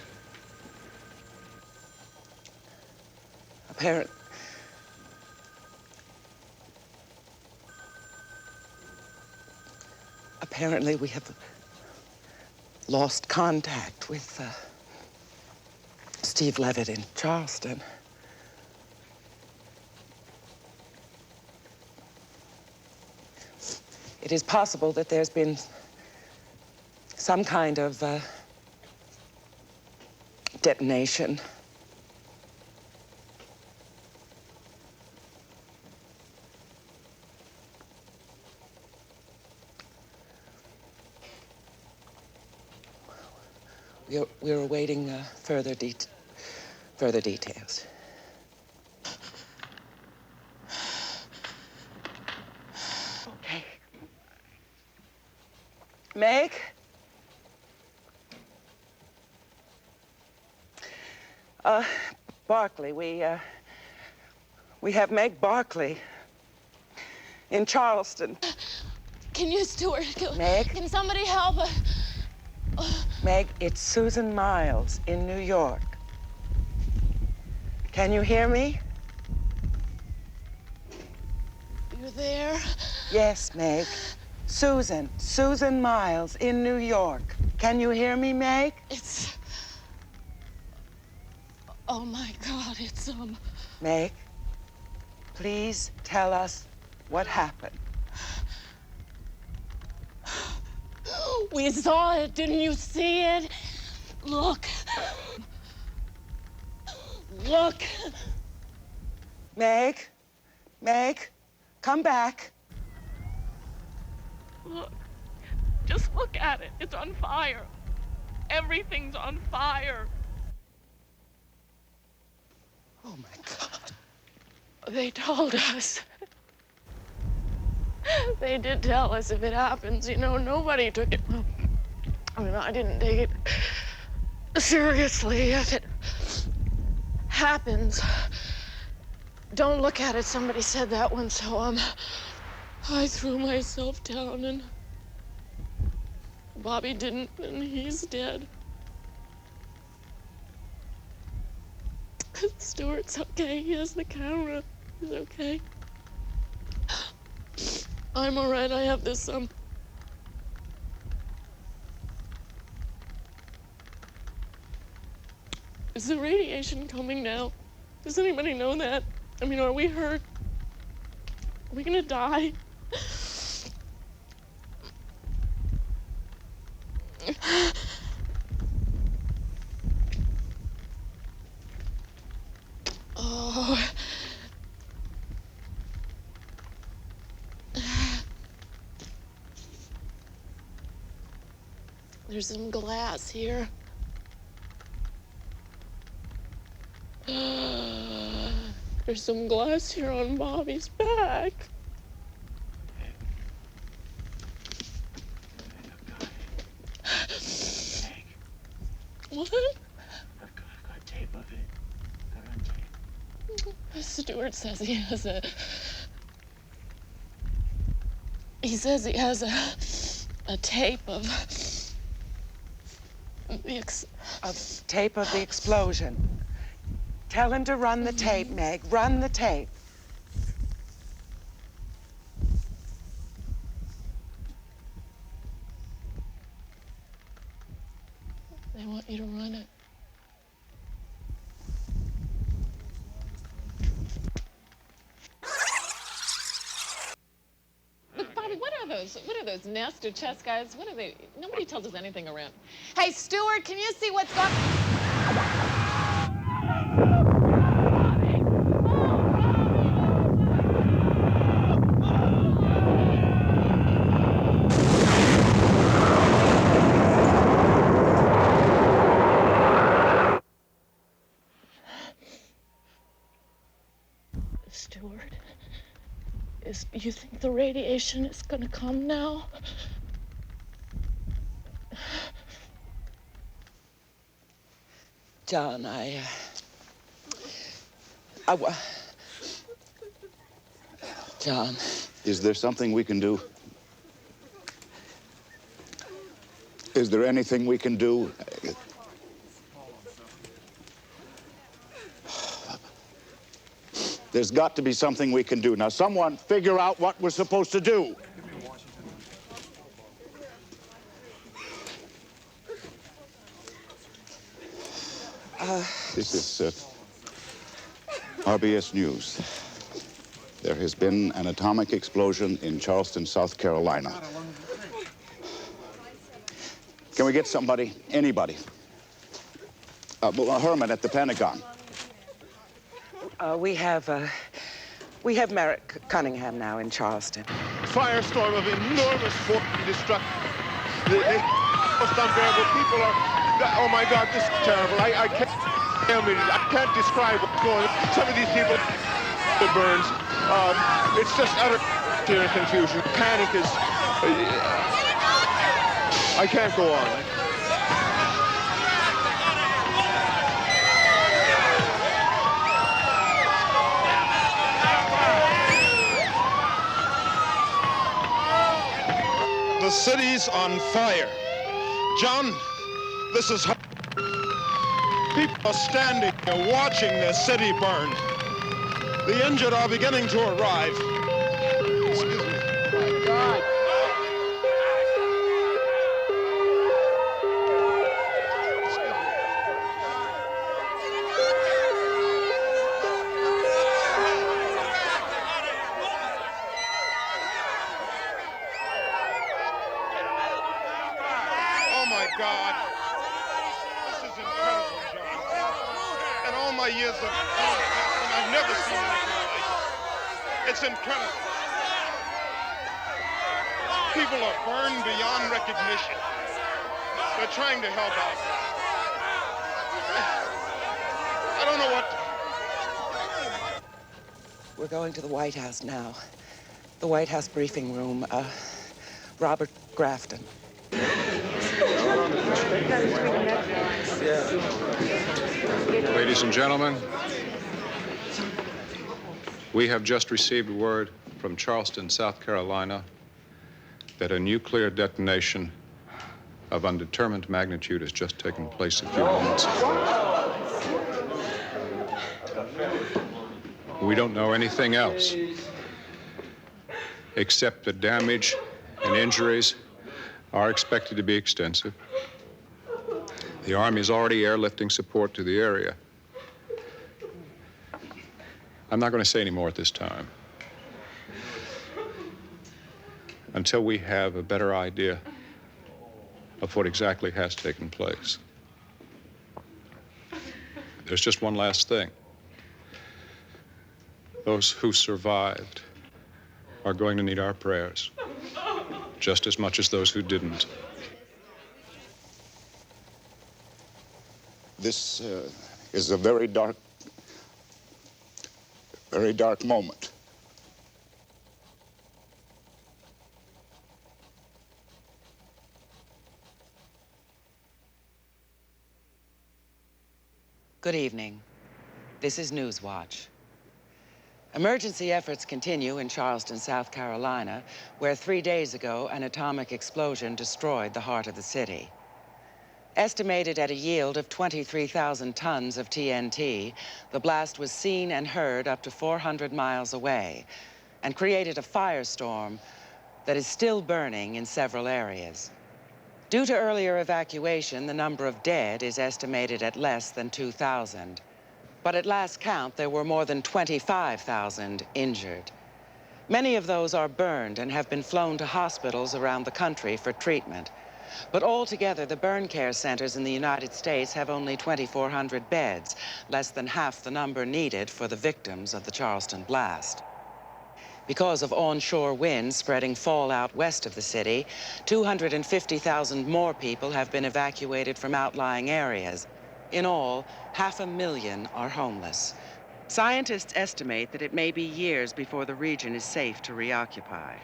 Apparently we have lost contact with Steve Levitt in Charleston. It is possible that there's been some kind of detonation. We're awaiting further details. Okay. Meg? Barkley, we have Meg Barkley in Charleston. Can you, Stuart? Meg? Can somebody help? Meg, it's Susan Miles in New York. Can you hear me? You're there? Yes, Meg. Susan Miles in New York. Can you hear me, Meg? It's... Oh, my God, it's, Meg, please tell us what happened. We saw it, didn't you see it? Look. Look. Meg, Meg, come back. Look. Just look at it. It's on fire. Everything's on fire. Oh, my God. They told us. They did tell us if it happens, you know, nobody took it. I mean, I didn't take it seriously. If it happens, don't look at it. Somebody said that once, so I threw myself down and Bobby didn't, and he's dead. Stuart's okay. He has the camera. He's okay. I'm all right. I have this, Is the radiation coming now? Does anybody know that? I mean, are we hurt? Are we gonna die? Oh. There's some glass here. There's some glass here on Bobby's back. What? I've got tape of it. I've got tape. Stuart says he has a... He says he has a tape of... Tape of the explosion. Tell him to run the tape, Meg. Run the tape. They want you to run it. Look, Bobby, what are those? What are those nest or chest guys? What are they? Nobody tells us anything around. Hey, Stuart, can you see what's going on? Stuart, you think the radiation is gonna come now? John, John. Is there something we can do? Is there anything we can do? There's got to be something we can do. Now, someone figure out what we're supposed to do. This is RBS News. There has been an atomic explosion in Charleston, South Carolina. Can we get somebody, anybody? Herman at the Pentagon. We have Merrick Cunningham now in Charleston. Firestorm of enormous force and destruction. The most unbearable people are, oh my God, this is terrible. I can't describe what's going on. Some of these people, the burns. It's just utter sheer confusion. Panic is, I can't go on. The city's on fire. John, this is hard. People are standing here watching the city burn. The injured are beginning to arrive. Excuse me. My God. Oh my God. my years of I've never seen anything like it. It's incredible. People are burned beyond recognition. They're trying to help out. I don't know what. We're going to the White House now. The White House briefing room. Robert Grafton. Ladies and gentlemen, we have just received word from Charleston, South Carolina, that a nuclear detonation of undetermined magnitude has just taken place a few moments ago. We don't know anything else, except that damage and injuries are expected to be extensive. The Army is already airlifting support to the area. I'm not going to say any more at this time until we have a better idea of what exactly has taken place. There's just one last thing. Those who survived are going to need our prayers just as much as those who didn't. This is a very dark moment. Good evening. This is Newswatch. Emergency efforts continue in Charleston, South Carolina, where 3 days ago an atomic explosion destroyed the heart of the city. Estimated at a yield of 23,000 tons of TNT, the blast was seen and heard up to 400 miles away and created a firestorm that is still burning in several areas. Due to earlier evacuation, the number of dead is estimated at less than 2,000. But at last count, there were more than 25,000 injured. Many of those are burned and have been flown to hospitals around the country for treatment. But altogether, the burn care centers in the United States have only 2,400 beds, less than half the number needed for the victims of the Charleston blast. Because of onshore winds spreading fallout west of the city, 250,000 more people have been evacuated from outlying areas. In all, 500,000 are homeless. Scientists estimate that it may be years before the region is safe to reoccupy.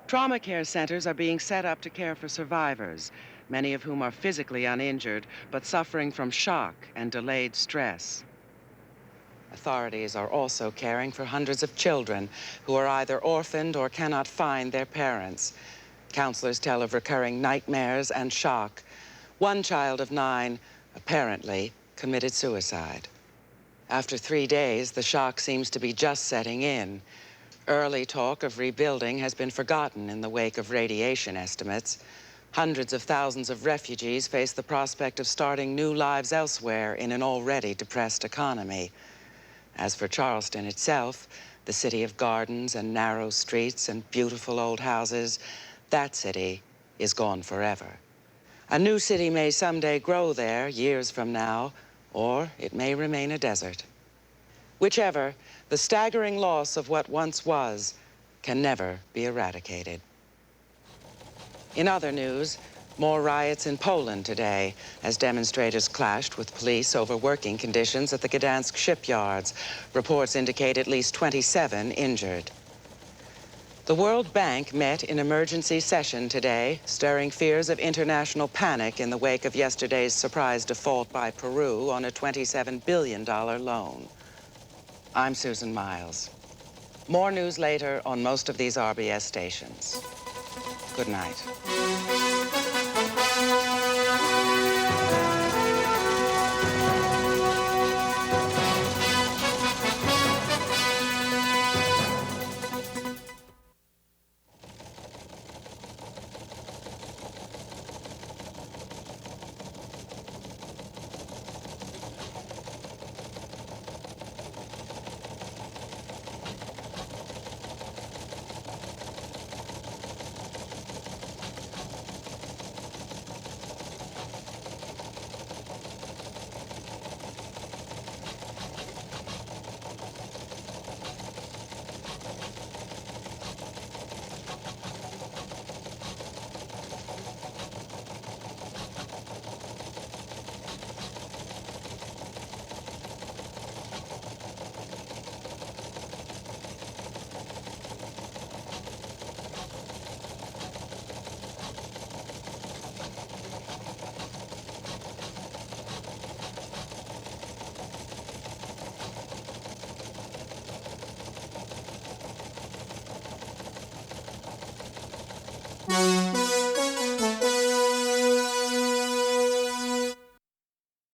Trauma care centers are being set up to care for survivors, many of whom are physically uninjured, but suffering from shock and delayed stress. Authorities are also caring for hundreds of children who are either orphaned or cannot find their parents. Counselors tell of recurring nightmares and shock. One child of 9 apparently committed suicide. After 3 days, the shock seems to be just setting in. Early talk of rebuilding has been forgotten in the wake of radiation estimates. Hundreds of thousands of refugees face the prospect of starting new lives elsewhere in an already depressed economy. As for Charleston itself, the city of gardens and narrow streets and beautiful old houses, that city is gone forever. A new city may someday grow there, years from now, or it may remain a desert. Whichever, the staggering loss of what once was can never be eradicated. In other news, more riots in Poland today as demonstrators clashed with police over working conditions at the Gdansk shipyards. Reports indicate at least 27 injured. The World Bank met in emergency session today, stirring fears of international panic in the wake of yesterday's surprise default by Peru on a $27 billion loan. I'm Susan Miles. More news later on most of these RBS stations. Good night.